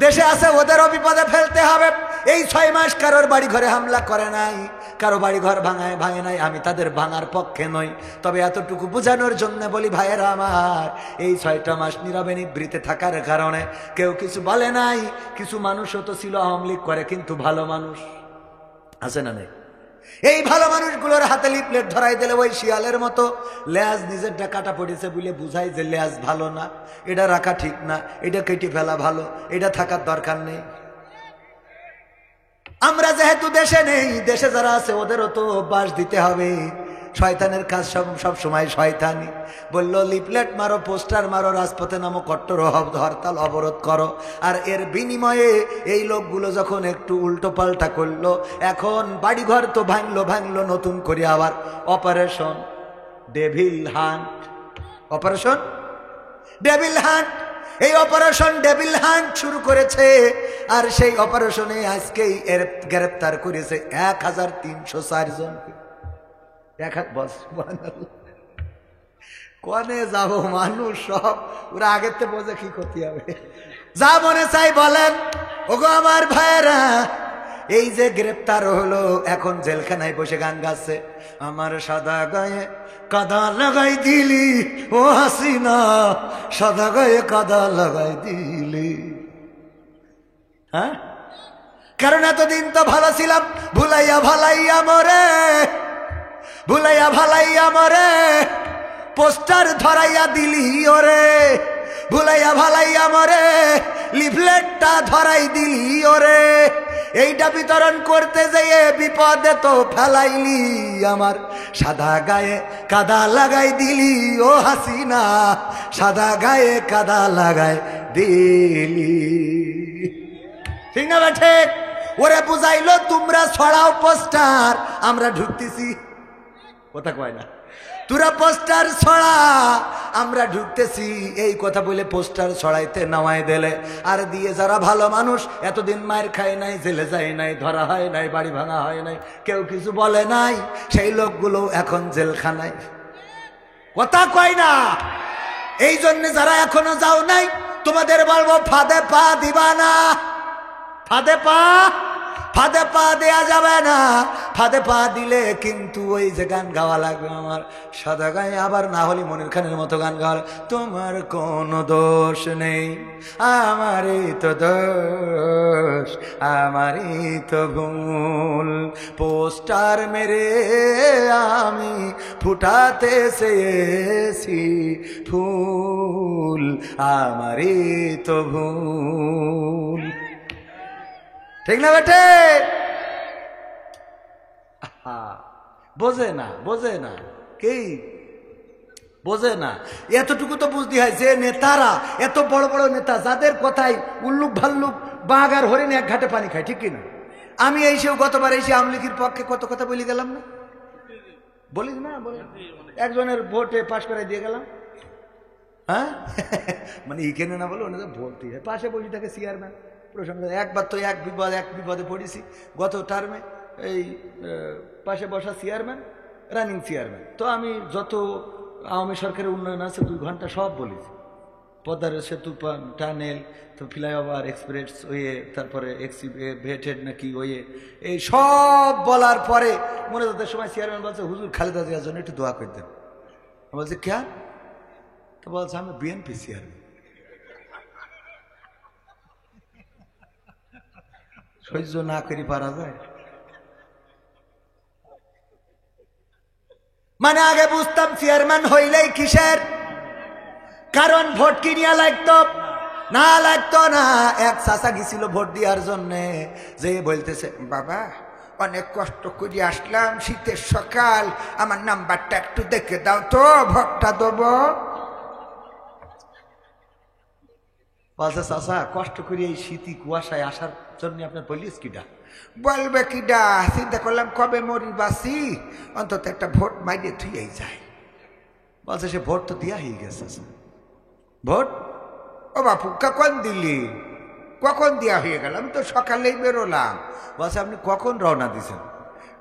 দেশে আছে ওদেরও বিপদে ফেলতে হবে। এই 6 মাস কারোর বাড়ি ঘরে হামলা করে নাই, কারো বাড়ি ঘর ভাঙে নাই। আমি তাদের ভাঙার পক্ষে নই, তবে এতটুকু বোঝানোর জন্য বলি ভাইয়েরা আমার, এই 6টা মাস নীরবে নিভৃতে থাকার কারণে কেউ কিছু বলে নাই। কিছু মানুষও তো ছিল আওয়ামী লীগ করে, কিন্তু ভালো মানুষ আছে না নেই? এই ভালো মানুষগুলোর হাতে লিফলেট ধরাই দিলে ওই শিয়ালের মতো লেজ নিজেরটা কাটা পড়েছে বলে বুঝাই যে লেজ ভালো না, এটা রাখা ঠিক না, এটা কেটে ফেলা ভালো, এটা থাকার দরকার নেই। আমরা যেহেতু দেশে নেই, দেশে যারা আছে ওদেরও তো অভ্যাস দিতে হবে। শয়তানের কাজ সব সময় শয়তানি। বললো লিফলেট মারো, পোস্টার মারো, রাজপথে নামো, কট্টর হরতাল অবরোধ করো। আর এর বিনিময়ে এই লোকগুলো যখন একটু উল্টো পাল্টা করলো, এখন বাড়িঘর তো ভাঙলো নতুন করে আবার operation devil hunt. Operation devil hunt, এই অপারেশন ডেভিল হান্ট শুরু করেছে। আর সেই অপারেশনে আজকেই এর গ্রেপ্তার করেছে 1304 জনকে। কনে যাব মানুষ সব ওরা আগের থেকে বোঝে কি করতে হবে, যা মনে চাই বলেন। ওগো আমার ভাইয়েরা, এই যে গ্রেপ্তার হলো, এখন জেলখানায় বসে গান গাচ্ছে। আমার সাদা গায়ে কাদা লাগাই দিলি ও হাসিনা, সাদা গায়ে কাদা লাগাই দিলি। হ্যাঁ, কারণ এতদিন তো ভালো ছিলাম, ভুলাইয়া ভালাইয়া মরে পোস্টার ধরাইয়া দিলি ওরে, ভুলাইয়া ভালাইয়া মরে লিফলেটটা ধরাই দিলি ওরে। এইটা বিতরণ করতে যেয়ে বিপদে তো ফেলাইলি আমার সাদা গায়ে কাদা লাগাই দিলি ও হাসিনা, সাদা গায়ে কাদা লাগাই দিলি। ঠিক না বেঠে? ওরে বুঝাইলো তোমরা ছড়াও পোস্টার, আমরা ঢুকতেছি। কথা কয় না, তোরা পোস্টার ছড়া, আমরা ঢুকতেছি, এই কথা বলে পোস্টার ছড়াইতে নামায় দিলে। আর দিয়ে যারা ভালো মানুষ, এতদিন মায়ের খায় নাই, জেলে যায় নাই, ধরা হয় নাই, বাড়ি ভাঙা হয় নাই, কেউ কিছু বলে নাই, সেই লোকগুলো এখন জেলখানায়, কথা কয় না। এই জন্য যারা এখনো যাও নাই, তোমাদের বলবো ফাঁদে পা দিবা না, ফাঁদে পা, ফাঁদে পা দেয়া যাবে না। ফাঁদে পা দিলে কিন্তু ওই যে গান গাওয়া লাগবে আমার, সাদা গায়ে, আবার না হলে মনির খানের মতো গান গাওয়া, তোমার কোনো দোষ নেই, আমারই তো দোষ, আমারই তো ভুল, পোস্টার মেরে আমি ফুটাতে চেয়েছি ফুল, আমারই তো ভুল। ঠিক না বেটে? বোঝে না, বোঝে না, কি বোঝে না। এতটুকু তো বুঝতে হয় যে নেতারা, এত বড় বড় নেতা, যাদের কথায় উল্লুক ভাল্লুক বাঘ আর হরিণ এক ঘাটে পানি খায়, ঠিক কিনা? আমি এইসেও গতবার এসে আমলিগির পক্ষে কত কথা বলে গেলাম না, বলিস না? বলি, একজনের ভোটে পাশ করে দিয়ে গেলাম। হ্যাঁ, মানে এখানে না বলে ওনাদের ভোট দিয়ে পাশে বসে থাকে চেয়ারম্যান। একবার তো এক বিপদে পড়েছি গত টার্মে, এই পাশে বসা চেয়ারম্যান, রানিং চেয়ারম্যান। তো আমি যত আওয়ামী সরকারের উন্নয়ন আছে 2 ঘন্টা সব বলেছি, পদ্মার সেতু, টানেল, তো ফ্লাইওভার, এক্সপ্রেস ওয়ে, তারপরে ভেটেড নাকি ওয়ে, এই সব বলার পরে মনে যাদের সময় চেয়ারম্যান বলছে, হুজুর খালেদা জিয়ার জন্য একটু দোয়া করে দেন। বলছে কেন? তো বলছে আমি বিএনপি চেয়ারম্যান। সহ্য না করি পারা যায়? মানে আগে বুঝতাম চেয়ারম্যান হইলেই কিসের, কারণ ভোট কিনিয়া লাগতো না, লাগতো না। এক চাচা গেছিল ভোট দেওয়ার জন্যে, যে বলতেছে, বাবা অনেক কষ্ট করে আসলাম, শীতের সকাল, আমার নাম্বারটা একটু দেখে দাও তো, ভোটটা দেবো। বলছে, চাচা কষ্ট করে এই শীতি কুয়াশায় আসার জন্য আপনার বলিস কিডা? বলবে কিডা, চিন্তা করলাম কবে মরি বাসি, অন্তত একটা ভোট মাইরে থুয়েই যায়। বলছে সে ভোট তো দিয়া হয়ে গেছে। ভোট? ও বাপু কখন দিলি? কখন দিয়া হয়ে গেল? আমি তো সকালেই বেরোলাম। বলছে আপনি কখন রওনা দিছেন?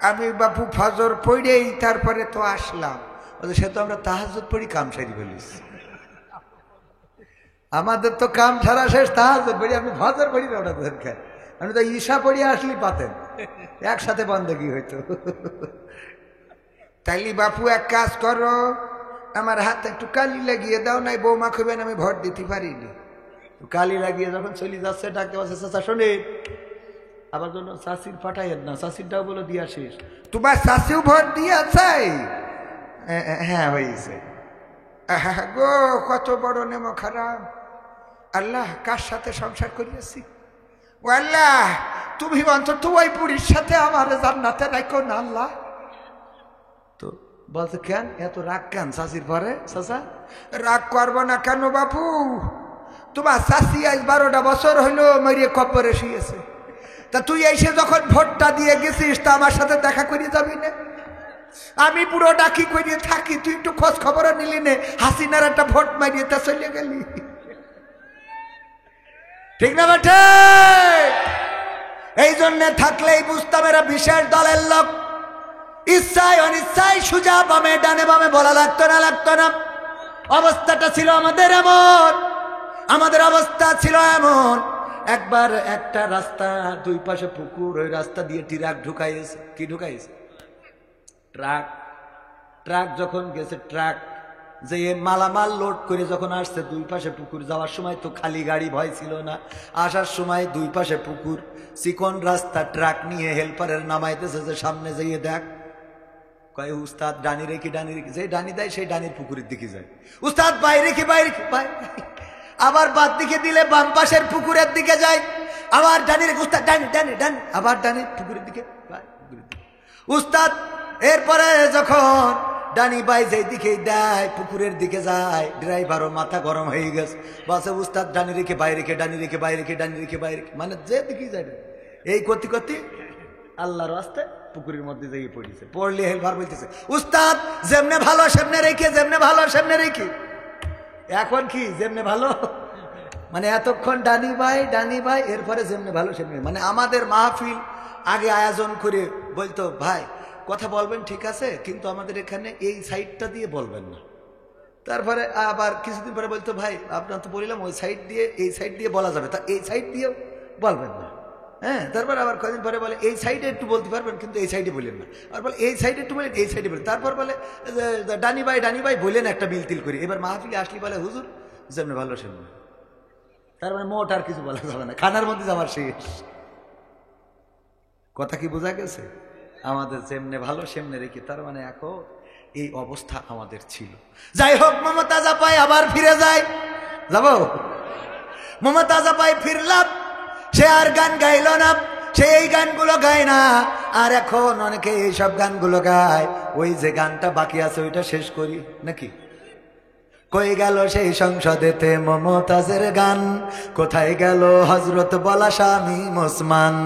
আমি বাপু ফজর পড়েই তারপরে তো আসলাম। বলছে সে তো আমরা তাহাজ্জুদ পড়ি কাম সারি ফেলিস, আমাদের তো কাম ছাড়া শেষ তাহাজ্জুদ পড়ি, আপনি ফজর পড়ি রওনা দিতেন কেন? আমি তো ঈশা পড়িয়ে আসলেই পাতেন, একসাথে বন্দেগী হইতো। তাইলে বাপু এক কাজ করো, আমার হাতে একটু কালি লাগিয়ে দাও, নাই বৌমা খুবেন আমি ভোট দিতে পারিনি। কালি লাগিয়ে যখন চলে যাচ্ছে ডাকতে পারছে, চাচা শোনে আবার জন্য চাষির পাঠাইয়েন না, চাষিরটাও বলে দিয়া শেষ। তোমার চাষিও ভোট দিয়েছে? হ্যাঁ হয়েছে। গো কত বড় নেমো খারাপ, আল্লাহ কার সাথে সংসার করিয়েছি, ও আল্লাহ তুমি অন্তত ওই বুড়ির সাথে আমার জান্নাতে রাখো না আল্লাহ। তো বলছে কেন এত রাগ কেন চাষির পরে? চাচা রাগ করবো না কেন বাপু, তোমার চাষি আজ 12টা বছর হইলো মরিয়ে কবরে শুয়েছে, তা তুই এসে যখন ভোটটা দিয়ে গেছিস তা আমার সাথে দেখা করে যাবি না? আমি পুরো ডাকি করিয়ে থাকি, তুই একটু খোঁজ খবরও নিলি নে, হাসিনার একটা ভোট মারিয়ে তা চলে গেলি, ঠিক না বেটে? এই জন্য থাকলেই বুঝতাম এরা বিশেষ দলের লোক। ইচ্ছায় অনিচ্ছায় সুজা বামে ডানে বামে বলা লাগতো না। অবস্থাটা ছিল আমাদের এমন, আমাদের অবস্থা ছিল এমন, একবার একটা রাস্তা, 2 পাশে পুকুর, ওই রাস্তা দিয়ে ট্রাক ঢুকাইছে। কি ঢুকাইছে? ট্রাক যখন গেছে, ট্রাক যে মালামাল লোড করে যখন আসছে, 2 পাশে পুকুর, যাওয়ার সময় তো খালি গাড়ি ভয় ছিল না, আসার সময় 2 পাশে পুকুর, চিকন রাস্তা, ট্রাক নিয়ে হেল্পারের নামাইতেছে যে সামনে যাইয়ে দেখ, কয় উস্তাদ ডানি রেখে, যে ডানি দেয় সেই ডানির পুকুরের দিকে যায়, উস্তাদ বাইরে কি আবার বাদ দিকে দিলে বাম পাশের পুকুরের দিকে যায়, আবার ডানি রেখে উস্তাদ ডানি, আবার ডানির পুকুরের দিকে উস্তাদ। এরপরে যখন ডানি বাই যেই দিকে দেয় পুকুরের দিকে যায়, ড্রাইভারও মাথা গরম হয়ে গেছে, বলছে উস্তাদ ডানি রেখে বাইরে, ডানি রেখে বাইরে, মানে যে দিকে যায়, এই করতে করতে আল্লাহর রাস্তায় পুকুরের মধ্যে যাইয়ে পড়েছে। পড়লে হেলফার বলতেছে, উস্তাদ যেমনে ভালো সেমনে রেখে, যেমনে ভালো সেমনে রেখে। এখন কি যেমনে ভালো, মানে এতক্ষণ ডানি ভাই, এরপরে যেমনে ভালো সেমনে। মানে আমাদের মাহফিল আগে আয়োজন করে বলতো, ভাই কথা বলবেন ঠিক আছে, কিন্তু আমাদের এখানে এই সাইডটা দিয়ে বলবেন না। তারপরে আবার কিছুদিন পরে বলতো, ভাই আপনার তো বললাম ওই সাইড দিয়ে, এই সাইড দিয়ে বলা যাবে, তা এই সাইড দিয়েও বলবেন না। হ্যাঁ, তারপর আবার কদিন পরে বলে এই সাইডে একটু বলতে পারবেন, কিন্তু এই সাইডে বলেন না। আর বলে এই সাইডে একটু বলেন, এই সাইডে বলেন। তারপর বলে ডানি ভাই বলেন একটা বিল করি। এবার মাহফিলে আসলি বলে, হুজুর যেমনি ভালো সেমনি। তার মানে মোট আর কিছু বলা যাবে না, খানার মধ্যে যাওয়ার শেষ। কথা কি বোঝা গেছে? আমাদের যেমনে ভালো সেমনে রেখে, তার মানে এখন এই অবস্থা আমাদের ছিল। যাই হোক, মমতাজ আপাই আবার ফিরে যায়, যাব মমতাজ আপাই ফিরলাম, সে আর গান গাইল না, সে এই গানগুলো গায় না। আর এখন অনেকে এইসব গানগুলো গায়। ওই যে গানটা বাকি আছে ওইটা শেষ করি নাকি? কই গেল সেই সংসদেতে মমতাজের গান, কোথায় গেল হজরত বলা স্বামী ওসমান,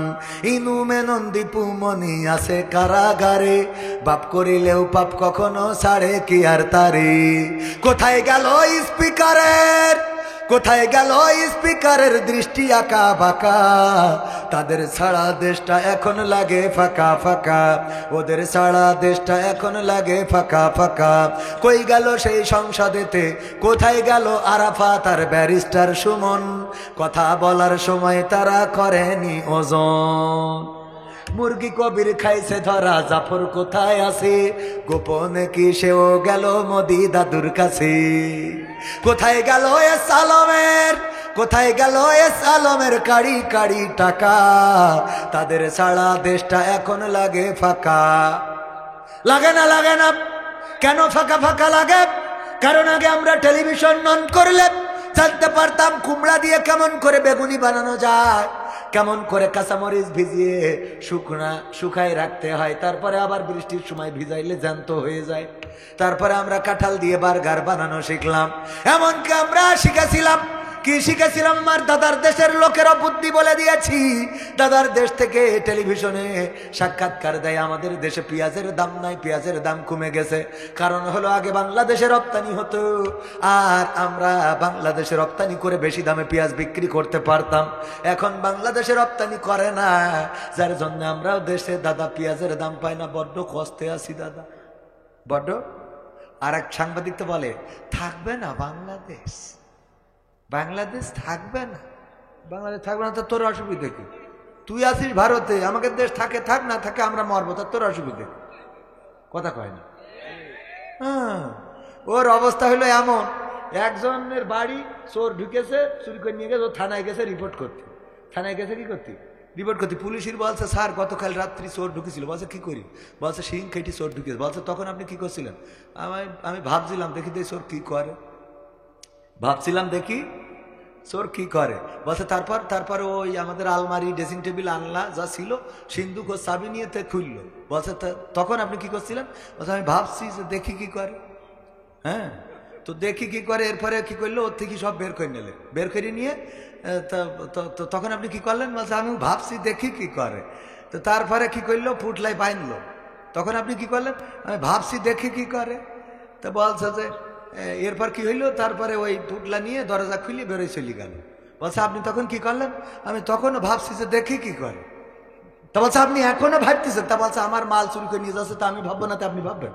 ইনু মেনন দীপু মনি আছে কারাগারে, বাপ করিলেও পাপ কখনো ছাড়ে কি আর তারে। কোথায় গেল স্পিকারের, কোথায় গেল স্পিকারের দৃষ্টি আঁকা বাঁকা, তাদের ছাড়া দেশটা এখন লাগে ফাঁকা ফাঁকা, ওদের ছাড়া দেশটা এখন লাগে ফাঁকা ফাঁকা। কই গেল সেই সংসদেতে, কোথায় গেল আরাফাত আর ব্যারিস্টার সুমন, কথা বলার সময় তারা করেনি ওজন। মুরগি কবির খাইছে ধরা, জাফর কোথায় আছে, গোপনে কি সেও গেল মোদি দাদুর কাছে। কোথায় গেল এস আলমের, কোথায় গেল এস আলমের কাড়ি কাড়ি টাকা, তাদের ছাড়া দেশটা এখন লাগে ফাঁকা। লাগে না, লাগে না, কেন ফাঁকা ফাঁকা লাগে? কারণ আগে আমরা টেলিভিশন অন করলে জানতে পারতাম কুমড়া দিয়ে কেমন করে বেগুনি বানানো যায়, কেমন করে কাঁচামরিচ ভিজিয়ে শুকায় রাখতে হয়, তারপরে আবার বৃষ্টির সময় ভিজাইলে জ্যান্ত হয়ে যায়। তারপরে আমরা কাঁঠাল দিয়ে বার্গার বানানো শিখলাম। এমনকি আমরা শিখেছিলাম, কি শিখেছিলাম? আমার দাদার দেশের লোকেরা বুদ্ধি বলে দিয়েছি। দাদার দেশ থেকে টেলিভিশনে সাক্ষাৎকার দেয়, আমাদের দেশে পেঁয়াজের দাম নাই, পেঁয়াজের দাম কমে গেছে। কারণ হলো আগে বাংলাদেশে রপ্তানি হতো, আর আমরা বাংলাদেশে রপ্তানি করে বেশি দামে পেঁয়াজ বিক্রি করতে পারতাম। এখন বাংলাদেশে রপ্তানি করে না, যার জন্য আমরাও দেশে দাদা পেঁয়াজের দাম পাই না, বড্ড কষ্টে আছি দাদা, বড্ড। আর এক সাংবাদিক তো বলে, থাকবে না বাংলাদেশ, বাংলাদেশ থাকবে না, বাংলাদেশ থাকবে না। তো তোর অসুবিধা কি? তুই আছিস ভারতে, আমাদের দেশ থাকে, থাক না থাকে আমরা মরবো, তা তোর অসুবিধা কি? কথা কয় না। হ্যাঁ, ওর অবস্থা হলো এমন, একজনের বাড়ি চোর ঢুকেছে, চুরি করে নিয়ে গেছে, ও থানায় গেছে রিপোর্ট করতে। থানায় গেছে কি করতে? রিপোর্ট করতে। পুলিশের বলছে, স্যার গতকাল রাত্রি চোর ঢুকেছিল। বলছে কি করি? বলছে শিং কেটে চোর ঢুকেছে। বলছে তখন আপনি কি করছিলেন? আমি ভাবছিলাম দেখি তো চোর কি করে, ভাবছিলাম দেখি চোর কি করে। বলছে তারপর ওই আমাদের আলমারি ড্রেসিং টেবিল আনলা যা ছিল, সিন্ধুক ও চাবি নিয়ে খুললো। বলছে তখন আপনি কি করছিলেন? বলছে আমি ভাবছি যে দেখি কি করে। হ্যাঁ, তো দেখি কি করে, এরপরে কি করলো, ওর থেকে সব বের করে নিলে, বের করে নিয়ে তখন আপনি কি করলেন? বলছে আমি ভাবছি দেখি কি করে। তো তারপরে কি করলো, ফুটলাই বাইনলো। তখন আপনি কি করলেন? আমি ভাবছি দেখি কি করে। তো বলছে যে এরপর কি হইলো, তারপরে ওই পুটলা নিয়ে দরজা খুলে বেরোয় চলে গেল। বলছে আপনি তখন কি করলেন? আমি তখনও ভাবছি যে দেখি কি করে। তা বলছে আপনি এখনো ভাবতেছেন? তা বলছে আমার মাল চুরি করে নিয়ে যাচ্ছে, তা আমি ভাববো না, তা আপনি ভাববেন?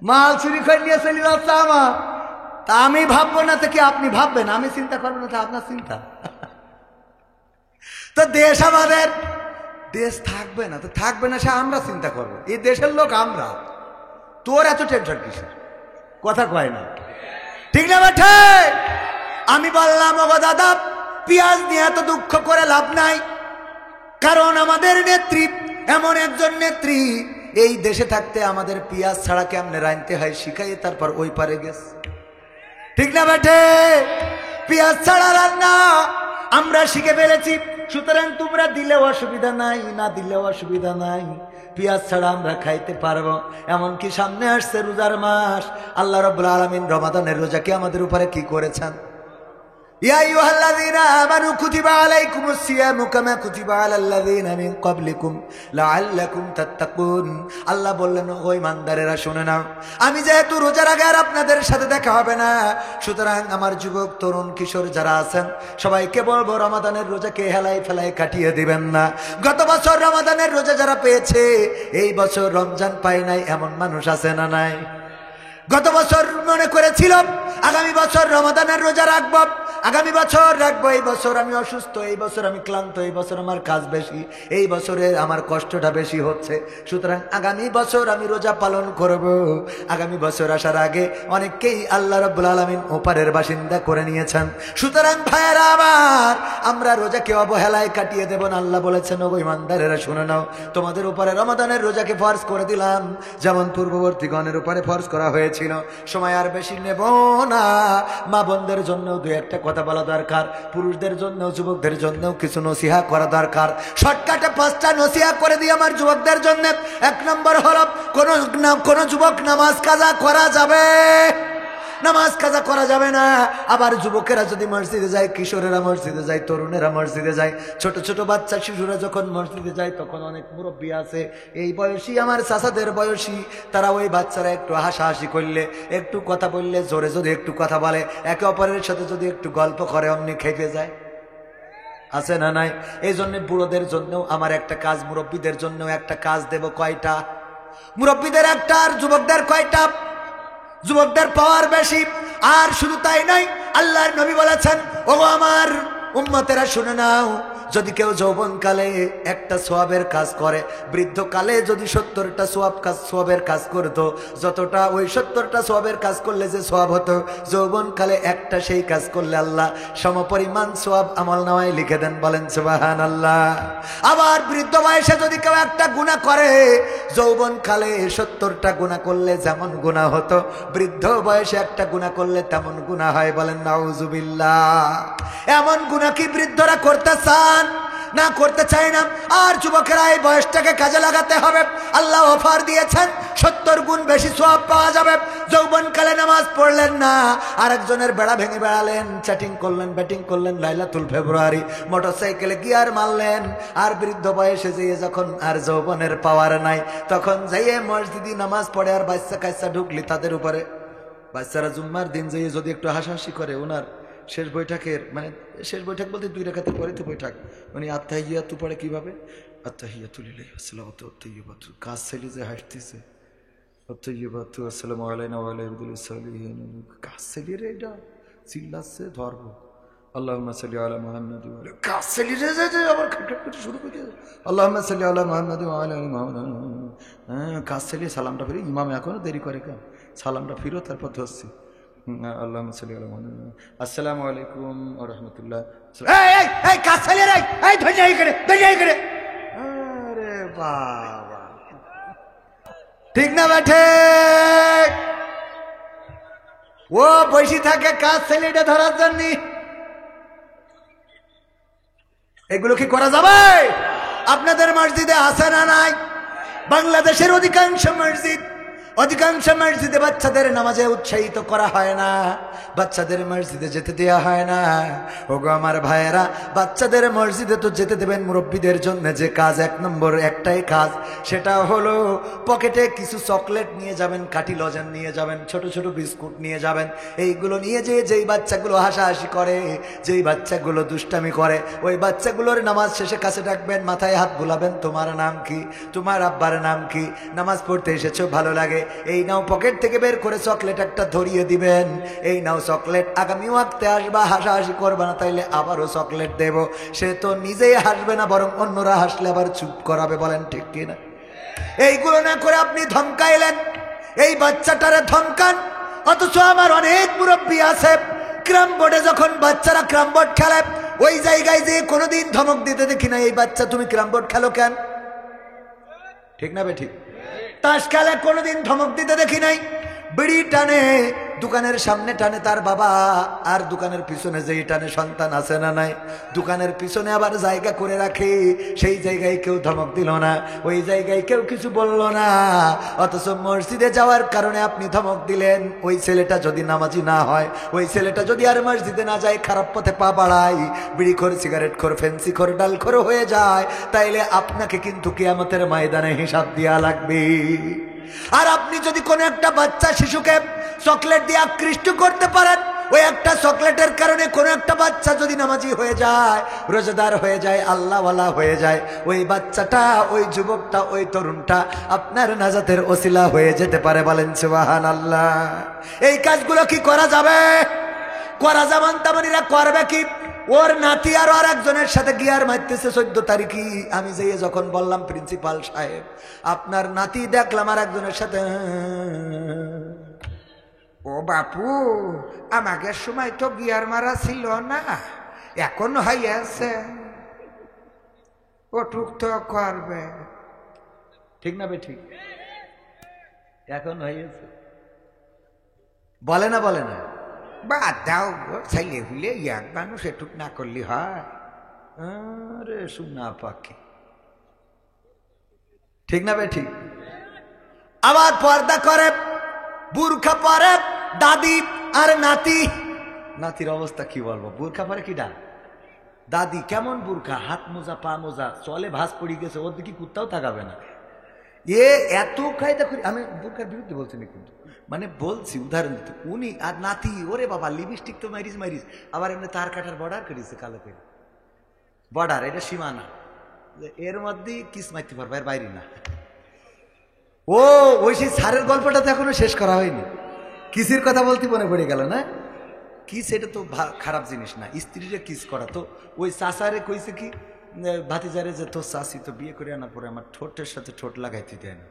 মাল চুরি করে নিয়ে চলে যাচ্ছে আমার, তা আমি ভাববো না, তো কি আপনি ভাববেন? আমি চিন্তা করবো না, তা আপনার চিন্তা। তো দেশ আমাদের, দেশ থাকবে না, তো থাকবে না সে আমরা চিন্তা করবো, এই দেশের লোক আমরা। তোর এত টেনশন কিসের? কথা কয় না, ঠিক না বেঠে? আমি বললাম ওগো দাদা, পেঁয়াজ নিয়ে এত দুঃখ করে লাভ নাই, কারণ আমাদের নেত্রী এমন একজন নেত্রী, এই দেশে থাকতে আমাদের পেঁয়াজ ছাড়া কেমনে রাঁধতে হয় শিখাই, তারপর ওই পারে গেছে, ঠিক না বেঠে? পেঁয়াজ ছাড়া রান্না আমরা শিখে ফেলেছি, সুতরাং তোমরা দিলেও অসুবিধা নাই, না দিলেও অসুবিধা নাই, পেঁয়াজ ছাড়া আমরা খাইতে পারবো। এমনকি সামনে আসছে রোজার মাস, আল্লাহ রাব্বুল আলামিন রমাদানের রোজাকে আমাদের উপরে কি করেছেন? ইয়া আইয়ুহাল্লাযীনা আমানু কুতিবা আলাইকুমুস সিয়ামু কামা কুতিবা আলাল লাযীনা মিন ক্বাবলিকুম লাআল্লাকুম তাত্তাকুন। আল্লাহ বললেন, ও ইমানদারেরা শুনে নাও, আমি যেহেতু রোজার আগে আর আপনাদের সাথে দেখা হবে না, সুতরাং আমার যুবক তরুণ কিশোর যারা আছেন সবাইকে বলবো রমাদানের রোজাকে হেলাই ফেলাই কাটিয়ে দিবেন না। গত বছর রমাদানের রোজা যারা পেয়েছে এই বছর রমজান পায় নাই এমন মানুষ আছে না নাই? গত বছর মনে করেছিল আগামী বছর রমাদানের রোজা রাখবো, আগামী বছর রাখবো, এই বছর আমি অসুস্থ, এই বছর আমি ক্লান্ত, এই বছর আমার কাজ বেশি, এই বছরে আমার কষ্টটা বেশি হচ্ছে, সুতরাং আগামী বছর আমি রোজা পালন করব। আগামী বছর আসার আগে অনেককেই আল্লাহ রাব্বুল আলামিন ওপারের বাসিন্দা করে নিয়েছেন। সুতরাং ভাইয়েরা আমার, আমরা রোজাকে অবহেলায় কাটিয়ে দেব না। আল্লাহ বলেছেন, ও ইমানদারেরা শুনে নাও, তোমাদের উপরে রমাদানের রোজাকে ফরজ করে দিলাম যেমন পূর্ববর্তী গণের উপরে ফরজ করা হয়েছিল। সময় আর বেশি নেব না, মা বোনদের জন্য দুই একটা কথা বলা দরকার, পুরুষদের জন্য যুবকদের জন্য কিছু নসিহা করা দরকার। শর্টকাটে 5টা নসিহা করে দিই আমার যুবকদের জন্য। 1 নম্বর হলো, কোন যুবক নামাজ কাজা করা যাবে, নামাজ কাজা করা যাবে না। আবার যুবকেরা যদি মসজিদে যায়, কিশোরেরা মসজিদে যায়, তরুণেরা মসজিদে যায়, ছোট ছোট বাচ্চা শিশুরা যখন মসজিদে যায় তখন অনেক মুরব্বী আছে এই বয়সী, আমার চাচাদের বয়সী, তারা ওই বাচ্চারা একটু হাসাহাসি করলে, একটু কথা বললে, জোরে জোরে একটু কথা বলে, একে অপরের সাথে যদি একটু গল্প করে অমনি খেপে যায়, আছে না নাই? এই জন্য বুড়োদের জন্যও আমার একটা কাজ, মুরব্বীদের জন্য একটা কাজ দেব। কয়টা? মুরব্বীদের একটা, আর যুবকদের কয়টা? যুবকদের পাওয়ার বেশি। আর শুধু তাই নাই, আল্লাহর নবী বলেছেন, ও আমার উম্মতেরা শুনে নাও, যদি কেউ যৌবনকালে একটা সওয়াবের কাজ করে, বৃদ্ধকালে যদি 70টা সওয়াবের কাজ করতো, যতটা ওই 70টা সওয়াবের কাজ করলে যে সওয়াব হতো, যৌবনকালে একটা সেই কাজ করলে আল্লাহ সমপরিমাণ সওয়াব আমলনামায় লিখে দেন। বলেন সুবহানাল্লাহ। আবার বৃদ্ধ বয়সে যদি কেউ একটা গুনাহ করে, যৌবনকালে 70টা গুনাহ করলে যেমন গুনাহ হতো, বৃদ্ধ বয়সে একটা গুনাহ করলে তেমন গুনাহ হয়। বলেন নাউজুবিল্লাহ। এমন গুনাহ কি বৃদ্ধরা করতে চান? না, করতে চাই না। আর যুবকেরা এই বয়সটাকে কাজে লাগাতে হবে। আল্লাহ অফার দিয়েছেন, 70 গুণ বেশি সওয়াব পাওয়া যাবে। যৌবনকালে নামাজ পড়লেন না, আরেকজনের বেড়া ভেঙে বেড়ালেন, চ্যাটিং করলেন, ব্যাটিং করলেন, লাইলাতুল ফেব্রুয়ারি, মোটরসাইকেলে গিয়ার মারলেন। আর বৃদ্ধ বয়সে যেয়ে যখন আর যৌবনের পাওয়ার নাই, তখন যাইয়ে মসজিদে নামাজ পড়ে আর বাচ্চা কাচ্চা ঢুকলি তাদের উপরে, বাচ্চারা জুম্মার দিন যেয়ে যদি একটু হাসাহাসি করে, ওনার শেষ বৈঠকের, মানে শেষ বৈঠক বলতে 2 রাকাতের পরে তো বৈঠক, উনি আত্তাহিয়াতু পড়ে কিভাবে? আত্তাহিয়াতু লিল্লাহি ওয়াসসালাতু ওয়াত-তাইয়্যিবাতু, কাজ ছেলে যে হাসতেছে, আত-তাইয়্যিবাতু আসসালামু আলাইনা ওয়া আলা ইবাদিস সালিহিন, কাজ ছেলে রে, এটা চিল্লাচ্ছে ধরব। আল্লাহুম্মা সাল্লি আলা মুহাম্মাদ ওয়া আলা, কাজ ছেলে রে যে আবার খাটখাট শুরু করে দিয়েছে, আল্লাহুম্মা সাল্লি আলা মুহাম্মাদ ওয়া আলা মুহাম্মাদ। কাজ ছেলে সালামটা ফিরে, ইমাম এখনো দেরি করে কেন? সালামটা ফিরো, তারপর ধরছি। আল্লাহুম্মা সাল্লি আলা মুহাম্মাদ। আসসালামু আলাইকুম ওয়া রাহমাতুল্লাহ। এই কাজ ছেলে রে, এই ধৈর্য করে, আরে বাবা, ঠিক না বেঠে? ও বসে থাকে কাজ ছেলেটা ধরার জন্য। এগুলো কি করা যাবে? আপনাদের মসজিদে আছে না নাই? বাংলাদেশের অধিকাংশ মসজিদে বাচ্চাদের নামাজে উৎসাহিত করা হয় না, বাচ্চাদের মসজিদে যেতে দেওয়া হয় না। ওগো আমার ভাইয়েরা, বাচ্চাদের মসজিদে তো যেতে দেবেন মুরব্বীদের জন্য যে কাজ, 1 নম্বর একটাই কাজ, সেটা হলো পকেটে কিছু চকলেট নিয়ে যাবেন, কাঠি লজেন নিয়ে যাবেন, ছোট ছোট বিস্কুট নিয়ে যাবেন। এইগুলো নিয়ে যেই বাচ্চাগুলো হাসাহাসি করে, যেই বাচ্চাগুলো দুষ্টামি করে, ওই বাচ্চাগুলোর নামাজ শেষে কাছে ডাকবেন, মাথায় হাত বুলাবেন, তোমার নাম কি, তোমার আব্বার নাম কি, নামাজ পড়তে এসেছো, ভালো লাগে, এই নাও, পকেট থেকে বের করে চকলেট একটা ধরিয়ে দিবেন, এই নাও চকলেট, আগামী ওয়াক্তে আসবা, হাসাহাসি করবা না, তাইলে আবারও চকলেট দেব। সে তো নিজেই হাসবে না, বরং অন্যরা হাসলে আবার চুপ করাবে। বলেন ঠিক কিনা? এইগুলো না করে আপনি ধমকাইলেন, এই বাচ্চাটারে ধমকান। অথচ আমার অনেক মুরব্বী আছে, ক্রাম বোর্ডে যখন বাচ্চারা ক্রাম বোর্ড খেলে, ওই জায়গায় যে কোনোদিন ধমক দিতে দেখি না, এই বাচ্চা তুমি ক্রাম বোর্ড খেলো কেন? ঠিক না বে ঠিক? তাস খেলে কোনোদিন ধমক দিতে দেখি নাই। বিড়ি টানে দোকানের সামনে টানে তার বাবা, আর দোকানের পিছনে যেই টানে সন্তান আছে না নাই, দোকানের পিছনে আবার জায়গা করে রাখে, সেই জায়গায় কেউ ধমক দিল না, ওই জায়গায় কেউ কিছু বলল না। অথচ মসজিদে যাওয়ার কারণে আপনি ধমক দিলেন, ওই ছেলেটা যদি নামাজি না হয়, ওই ছেলেটা যদি আর মসজিদে না যায়, খারাপ পথে পা বাড়ায়, বিড়িখোর, সিগারেটখোর, ফেন্সিখোর, ডালখোর হয়ে যায়, তাইলে আপনাকে কিন্তু কিয়ামতের ময়দানে হিসাব দেয়া লাগবে। আর আপনি যদি কোনো একটা বাচ্চা শিশুকে চকলেট দিয়ে আকৃষ্ট করতে পারেন, ওই একটা চকলেটের কারণে কোনো একটা বাচ্চা যদি নামাজি হয়ে যায়, রোজাদার হয়ে যায়, আল্লাহওয়ালা হয়ে যায়, ওই বাচ্চাটা, ওই যুবকটা, ওই তরুণটা আপনার নাজাতের ওসিলা হয়ে যেতে পারে। বলেন সুবহানাল্লাহ। এই কাজগুলো কি করা যাবে? করা যাবেন, তামানিরা করবে কি? ওর নাতি আর একজনের সাথে গিয়ার মারতেছে 14 তারিখে। আমি যেয়ে যখন বললাম, প্রিন্সিপাল সাহেব আপনার নাতি দেখলাম আর একজনের সাথে। ও বাপু, আমাদের সময় তো গিয়ার মারা ছিল না, এখন হইয়াছে, ও টুক তো করবে। ঠিক না বে? ঠিক, এখন হইয়াছে। বলে না, বলে না? বাদ দাও, ছেলে হইলে এক মানুষ এটুক না করলে হয়। আরে শোনা পাখি, ঠিক না বে? ঠিক। আবার পর্দা করে, বুরখা পরে দাদি আর নাতি। নাতির অবস্থা কি বলবো, বুরখা পরে কি ডাল, দাদি কেমন বুরখা, হাত মোজা, পা মোজা, চলে ভাঁজ পড়ে গেছে, ওর দিকে কুত্তাও থাকাবে না। এ এত কায়দা করি। আমি বুরখার বিরুদ্ধে বলছি না, কিন্তু মানে বলছি উদাহরণ দিতে। উনি আর নাতি, ওরে বাবা, লিপস্টিক তো মারিস মারিস, আবার এমনি তার কাটার বর্ডার করেছে, কালো করে বর্ডার, এটা সীমানা, এর মধ্যে কিস মারতে পারবে, এর বাইরে না। ও ওই সেই সারের গল্পটা তো এখনো শেষ করা হয়নি। কিসের কথা বলতে মনে পড়ে গেল না? কিস এটা তো খারাপ জিনিস না, স্ত্রীরে কিস করা। তো ওই চাচারে কইছে কি, ভাতিজারে, যে তোর চাষি তো বিয়ে করে আনার পরে আমার ঠোঁটের সাথে ঠোঁট লাগাইতে দেয় না,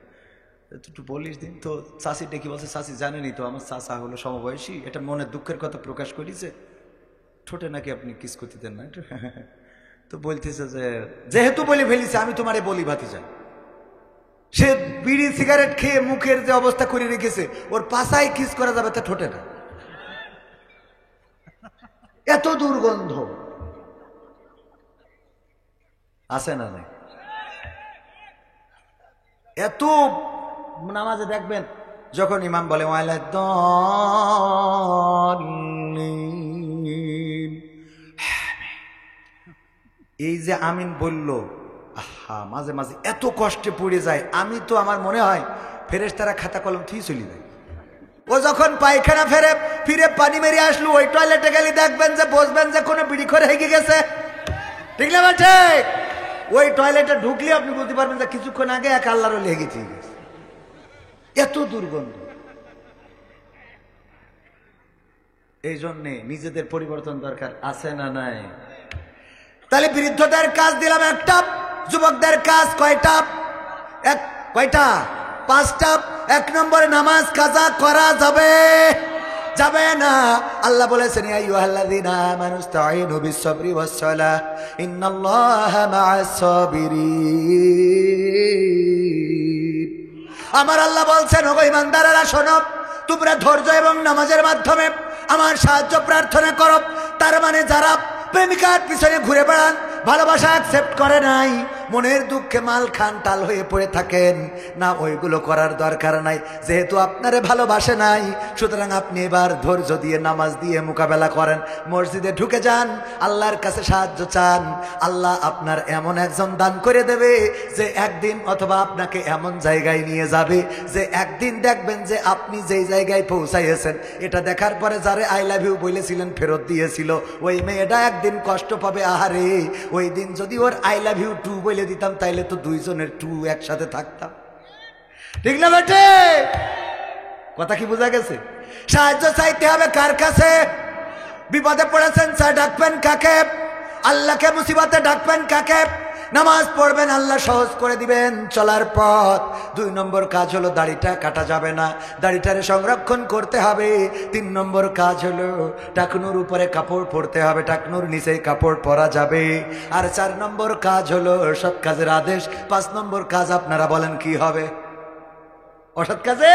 একটু বলিস দিন। তো চাষি ডেকে বলছে, চাষি জানেনি তো আমার চাচা হলো সমবয়সী, এটা মনে দুঃখের কথা প্রকাশ করেছে, ঠোঁটে নাকি আপনি কিস করতে দেন না। তো বলতেছে যে যেহেতু বলে ফেলিছে, আমি তোমারে বলি ভাতিজা, সে বিড়ি সিগারেট খেয়ে মুখের যে অবস্থা করে রেখেছে, ওর পাশায় কিস করা যাবে, তা ঠোঁটে না। এত দুর্গন্ধ আছে না নাই? এত নামাজে দেখবেন, যখন ইমাম বলে এই যে আমিন বলল, আহা, মাঝে মাঝে এত কষ্টে পড়ে যায়। আমি তো, আমার মনে হয় ফেরেশতারা খাতা কলম থিয়ে চলে যায়। ও যখন পায়খানা ফিরে পানি মেরে আসলো, ওই টয়লেটে গেলে দেখবেন যে, বসবেন যে কোনো বিড়ি করে হেগে গেছে, ঠিক না? ঠিক। ওই টয়লেটে ঢুকলে আপনি বলতে পারবেন যে কিছুক্ষণ আগে এক আল্লাহর লেগেছে, এত দুর্গন্ধ। এই জন্যে নিজেদের পরিবর্তন দরকার, আছে না নাই? তাহলে বৃদ্ধদের কাজ দিলাম একটা, যুবকদের কাজ কয়টা? কয়টা? 5টা। 1 নম্বরে নামাজ কাজা করা যাবে যাবে না। আল্লাহ বলেছেন, ইয়া আইয়ুহাল্লাযীনা আমানু ইসতাঈনু বিস-সাবরি ওয়াস-সালাহ ইন্নাল্লাহা মা'আস সাবিরিন। আমার আল্লাহ বলছেন, ওগো ঈমানদারেরা শোনো, তোমরা ধৈর্য এবং নামাজের মাধ্যমে আমার সাহায্য প্রার্থনা করো। তার মানে যারা প্রেমিকার পিছনে ঘুরে বেড়ান, ভালোবাসা অ্যাকসেপ্ট করে নাই, মনের দুঃখে মাল খান টাল হয়ে পড়ে থাকেন না, ওইগুলো করার দরকার নাই। যেহেতু আপনারে ভালোবাসে নাই, সুতরাং আপনি এবার ধৈর্য দিয়ে নামাজ দিয়ে মোকাবেলা করেন। মসজিদে ঢুকে যান, আল্লাহর কাছে সাহায্য চান। আল্লাহ আপনার এমন একজন দান করে দেবে যে একদিন অথবা আপনাকে এমন জায়গায় নিয়ে যাবে যে একদিন দেখবেন যে আপনি যেই জায়গায় পৌঁছাইয়েছেন, এটা দেখার পরে যারে আই লাভ ইউ বলেছিলেন, ফেরত দিয়েছিল, ওই মেয়েটা একদিন কষ্ট পাবে। আহারে, ওই দিন যদি ওর আই লাভ ইউ টু বলে দিতাম, তাইলে তো দুইজনের টু একসাথে থাকতাম, ঠিক না বেটে? কথা কি বোঝা গেছে? সাহায্য চাইতে হবে কার কাছে? বিপদে পড়েছেন, ডাকবেন কাকে? আল্লাহকে। মুসিবতে ডাকবেন কাকে? নামাজ পড়বেন, আল্লাহ সহজ করে দিবেন চলার পথ। 2 নম্বর কাজ হলো, দাড়িটা কাটা যাবে না, দাড়িটারে সংরক্ষণ করতে হবে। 3 নম্বর কাজ হলো, টাকনুর উপরে কাপড় পরতে হবে, টাকনুর নিচে কাপড় পরা যাবে। আর 4 নম্বর কাজ হলো সৎ কাজের আদেশ। 5 নম্বর কাজ আপনারা বলেন কি হবে? অসৎ কাজে।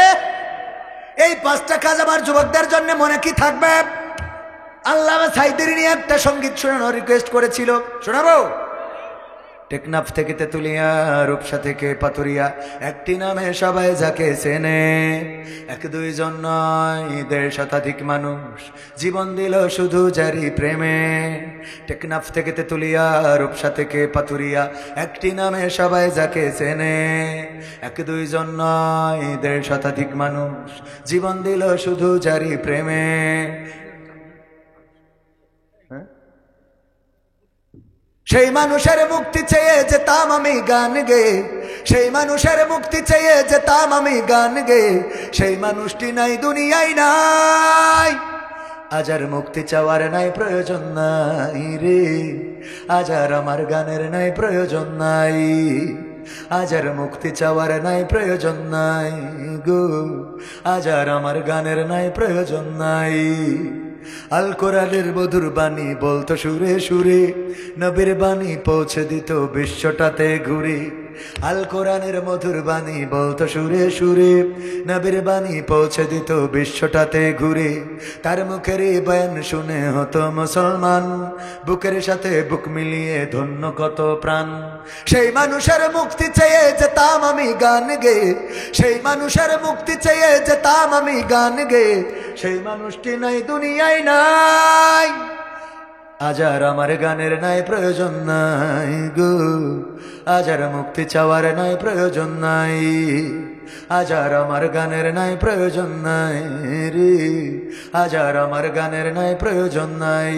এই পাঁচটা কাজ আমার যুবকদের জন্য মনে কি থাকবে? আল্লামা সাইদির নিয়ে একটা সঙ্গীত শোনানো রিকোয়েস্ট করেছিল, শোনাবো? টেকনাফ থেকে তেতুলিয়া, রূপসা থেকে পাতুরিয়া, একটি নামে সবাই যাকে চেনে। এক দুইজন নয়, 1.5 শতাধিক মানুষ জীবন দিল শুধু জারি প্রেমে। টেকনাফ থেকে তেতুলিয়া, রূপসা থেকে পাতুরিয়া, একটি নামে সবাই যাকে চেনে। এক দুইজন নয়, 1.5 শতাধিক মানুষ জীবন দিল শুধু জারি প্রেমে। সেই মানুষের মুক্তি চেয়ে যেতাম আমি গান গে, সেই মানুষের মুক্তি চেয়ে যেতাম আমি গান গে, সেই মানুষটি নাই দুনিয়ায় নাই। আজ আর মুক্তি চাওয়ার নাই প্রয়োজন নাই রে, আজ আর আমার গানের নাই প্রয়োজন নাই। আজ আর মুক্তি চাওয়ার নাই প্রয়োজন নাই গো, আজ আর আমার গানের নাই প্রয়োজন নাই। আল কোরআনের মধুর বাণী বলতো সুরে সুরে, নবীর বাণী পৌঁছে দিত বিশ্বটাতে ঘুরে। আল কোরআনের মধুর বাণী বলতো সুরে সুরে, নবীর বাণী পৌঁছে দিত বিশ্বটাতে ঘুরে। তার মুখের বয়ান শুনে হতো মুসলমান, বুকের সাথে বুক মিলিয়ে ধন্য কত প্রাণ। সেই মানুষের মুক্তি চেয়ে যেতাম আমি গান গে, সেই মানুষের মুক্তি চেয়ে যেতাম আমি গান গে, সেই মানুষটি নাই দুনিয়ায় নাই। আজ আর আমার গানের নাই প্রয়োজন নাই গো, আজ আর মুক্তি চাওয়ার নাই প্রয়োজন নাই। আজ আর আমার গানের নাই প্রয়োজন নাই রে, আজ আর আমার গানের নাই প্রয়োজন নাই।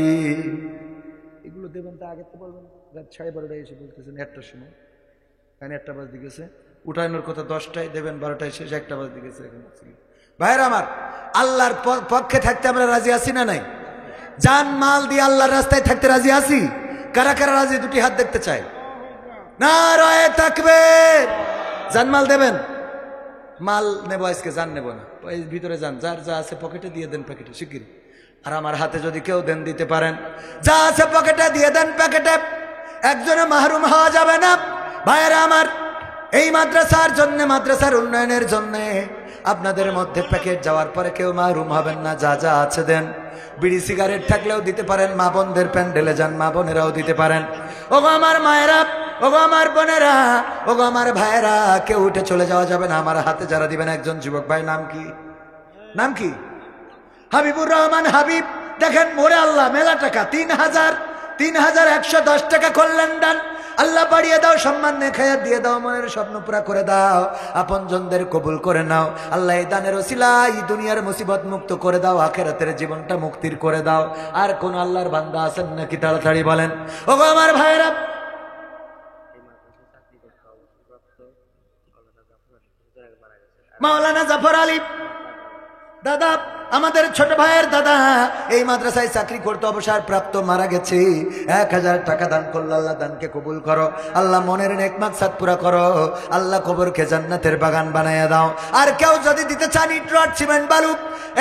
এগুলো দেবেন তা আগে তো বলবেন, রাত 12:30 এসে বলতেছেন 1টার সময়, কারণ 1টা বাজে গেছে। উঠানোর কথা 10টায়, দেবেন 12টায় শেষ, 1টা বাজে গেছে। ভাইরা আমার, আল্লাহর পক্ষে থাকতে আমরা রাজি আছি না নাই? জান মাল দিয়ে আল্লাহর রাস্তায় থাকতে রাজি আছি? কারা কারা রাজি? দুটি হাত দেখতে চাই। নারায়ে তাকবীর। জান মাল দেবেন? মাল নেব আজকে, জান নেব না। এই ভিতরে যান, যার যা আছে পকেটে দিয়ে দেন প্যাকেটে শিগগির। আর আমার হাতে যদি কেউ দেন দিতে পারেন, যা আছে পকেটে দিয়ে দেন প্যাকেটে, একজনে মাহরুম হওয়া যাবে না। ভাইরা আমার, এই মাদ্রাসার জন্য, মাদ্রাসার উন্নয়নের জন্য আপনাদের মধ্যে প্যাকেট যাওয়ার পরে কেউ মাহরুম হবেন না। যা যা আছে দেন। বিড়ি সিগারেট থাকলেও দিতে পারেন, মা বোনদের প্যান্ডেলে যান, মা বোনেরাও দিতে পারেন। ওগো আমার মায়েরা, ওগো আমার বোনেরা, ওগো আমার ভাইয়েরা, কেউ উঠে চলে যাওয়া যাবে না। আমার হাতে যারা দিবেন, একজন যুবক ভাই, নাম কি? নাম কি? হাবিবুর রহমান হাবিব। দেখেন মোরে আল্লাহ মেলা টাকা, 3,110 টাকা করলেন দান। আল্লাহ বাড়িয়ে দাও, সম্মান নেখায়া দিয়ে দাও, মনের স্বপ্ন পুরা করে দাও, আপনজনদের কবুল করে নাও। আল্লাহ এই দানের ওসিলায় দুনিয়ার মুসিবত মুক্ত করে দাও, আখিরাতের জীবনটা মুক্তির করে দাও। আর কোন আল্লাহর বান্দা আছেন নাকি? তাড়াতাড়ি বলেন। ওগো আমার ভাইরা, মাওলানা জাফর আলী দাদা, আমাদের ছোট ভাইয়ের দাদা, এই মাদ্রাসায় চাকরি করতে অবসরপ্রাপ্ত, মারা গেছে। 1000 টাকা দান করলো। আল্লাহ দানকে কবুল করো, আল্লাহ মনের নেক মাকসাদ পুরা করো, আল্লাহ কবরকে জান্নাতের বাগান বানাইয়া দাও। আর কেউ যদি দিতে চান ইট রড সিমেন্ট বালু,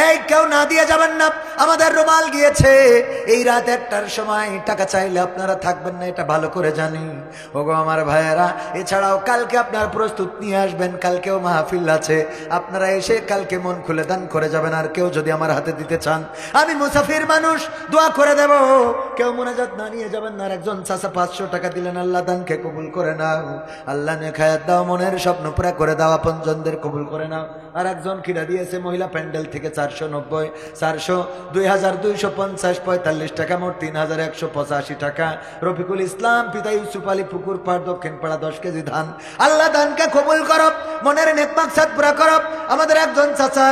এই কেউ না দিয়ে যাবেন না। আমাদের রুমাল গিয়েছে, এই রাত 1টার সময় টাকা চাইলে আপনারা থাকবেন না, এটা ভালো করে জানি। ওগো আমার ভাইয়েরা, এছাড়াও কালকে আপনার প্রস্তুত নিয়ে আসবেন, কালকেও মাহফিল আছে, আপনারা এসে কালকে মন খুলে দান করে যাবেন। আর কেউ যদি আমার হাতে দিতে চান, আমি মুসাফির মানুষ, দোয়া করে দেব। কেউ মুনাজাত না নিয়ে যাবেন না। আর একজন চাচা 500 টাকা দিলেন, আল্লাহ দানকে কবুল করে নাও, আল্লাহ নেখায়াত দাও, মনের স্বপ্ন পুরা করে দাও, আপনজনদের কবুল করে নাও। আর একজন কিনা দিয়েছে মহিলা প্যান্ডেল থেকে 490, 400, 2250, 45 টাকা, মোট 3185 টাকা। রফিকুল ইসলাম পিতা ইউসুফ আলী, পুকুর পাড়, দক্ষিণ পাড়া, 10 কেজি ধান। আল্লাহ দানকে কবুল করো, মনের নেক মাকসাদ পুরা করো। আমাদের একজন চাচা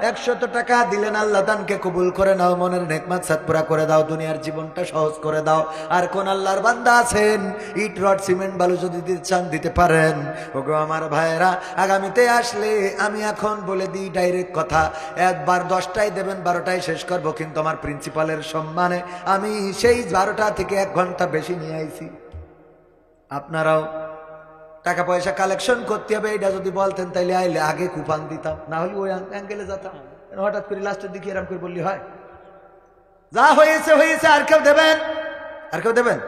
100 টাকা দিলেন, আল্লাহ দানকে কবুল করে নাও, মনের নেক মাকসাদ পুরা করে দাও, দুনিয়ার জীবনটা সহজ করে দাও। আর কোন আল্লাহর বান্দা আছেন ইট রড সিমেন্ট বালু যদি দিতে চান দিতে পারেন। ওগো আমার ভাইয়েরা, আগামীতে আসলে আমি এখন বলে দিই ডাইরেক্ট কথা, একবার 10টায় দেবেন, 12টায় শেষ করবো। কিন্তু আমার প্রিন্সিপালের সম্মানে আমি সেই 12টা থেকে 1 ঘন্টা বেশি নিয়ে আইছি। আপনারাও টাকা পয়সা কালেকশন করতে হবে, এটা যদি বলতেন তাইলে আইলে আগে কুপান দিতাম, না হলে ওই অ্যাঙ্গেলে যেতাম। হঠাৎ করে লাস্টের দিকে এরকম করে বললি হয়? যা হয়েছে হয়েছে। আর কেউ দেবেন? আর কেউ দেবেন?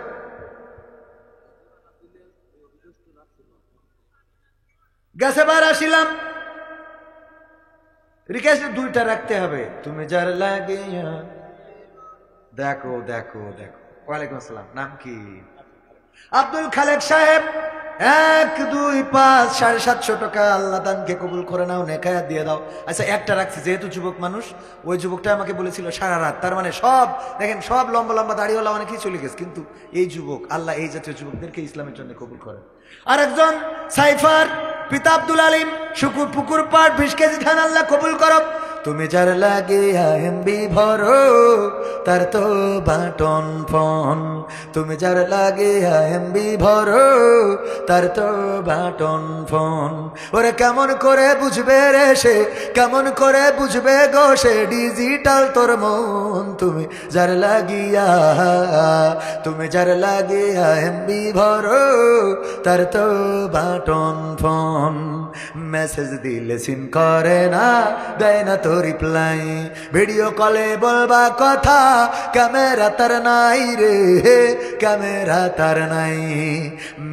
গেছে বার আসিলাম, রিকোয়েস্ট দুইটা রাখতে হবে, তুমি যার লাগে। দেখো দেখো দেখো, ওয়ালাইকুম আসসালাম, নাম কি? আব্দুল খালেক সাহেব। 1 2 5 750 টাকা, আল্লাহ দানকে কবুল করে নাও, নেকায়াত দিয়ে দাও। আচ্ছা একটা রাখছি, যেহেতু যুবক মানুষ, ওই যুবকটা আমাকে বলেছিল সারা রাত, তার মানে সব দেখেন, সব লম্বা লম্বা দাড়িওয়ালা অনেকেই চলে গেছে, কিন্তু এই যুবক, আল্লাহ এই জাতীয় যুবকদেরকে ইসলামের জন্য কবুল করে। আরেকজন সাইফার, পিতা আব্দুল আলিম, পুকুর পাড় 20 কেজি ধান, আল্লাহ কবুল করো। তুমি যার লাগে এমবি ভরো, তার তো বাটন ফোন। তুমি যার লাগে এমবি ভরো, তার তো বাটন ফোন। ওরে কেমন করে বুঝবে রে সে, কেমন করে বুঝবে গো সে, ডিজিটাল তোর মন। তুমি যার লাগিয়া, তুমি যার লাগিয়া এমবি ভরো, তার তো বাটন ফোন। মেসেজ দিলে সিন করে না, দেয় না তো রিপ্লাই, ভিডিও কলে বলবা কথা, ক্যামেরা তার নাই রে, ক্যামেরা তার নাই।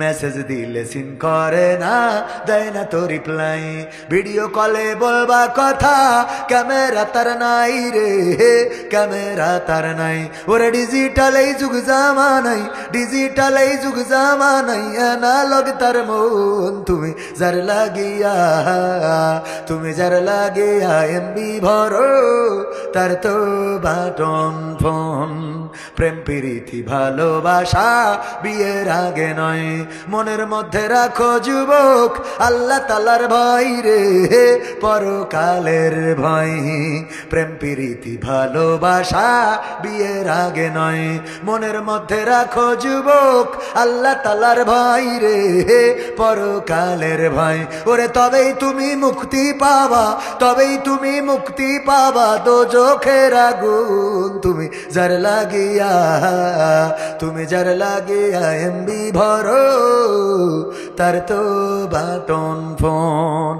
মেসেজ দিলে সিন করে না, দেয় না তো রিপ্লাই, ভিডিও কলে বলবা কথা, ক্যামেরা তার নাই রে, ক্যামেরা তার নাই। ওরে ডিজিটাল এই যুগ জামানাই, ডিজিটাল এই যুগ জামানাই, অ্যানালগ তার মন। তুমি যার লাগিয়া, তুমি যার লাগিয়া এমবি ভরো, তার তো বাটন ফোন। প্রেম প্রীতি ভালোবাসা বিয়ের আগে নয়, মনের মধ্যে রাখো যুবক, আল্লাহ তাআলার ভয় রে, পরকালের ভয়। প্রেম প্রীতি ভালোবাসা বিয়ের আগে নয়, মনের মধ্যে রাখো যুবক, আল্লাহ তাআলার ভয় রে, পরকালের ভয়। ওরে তবেই তুমি মুক্তি পাবা, তবেই তুমি মুক্তি পাবা দোজখের আগুন। তুমি যার লাগিয়া, তুমি যার লাগিয়া এমবি ভরো, তার তো বাটন ফোন।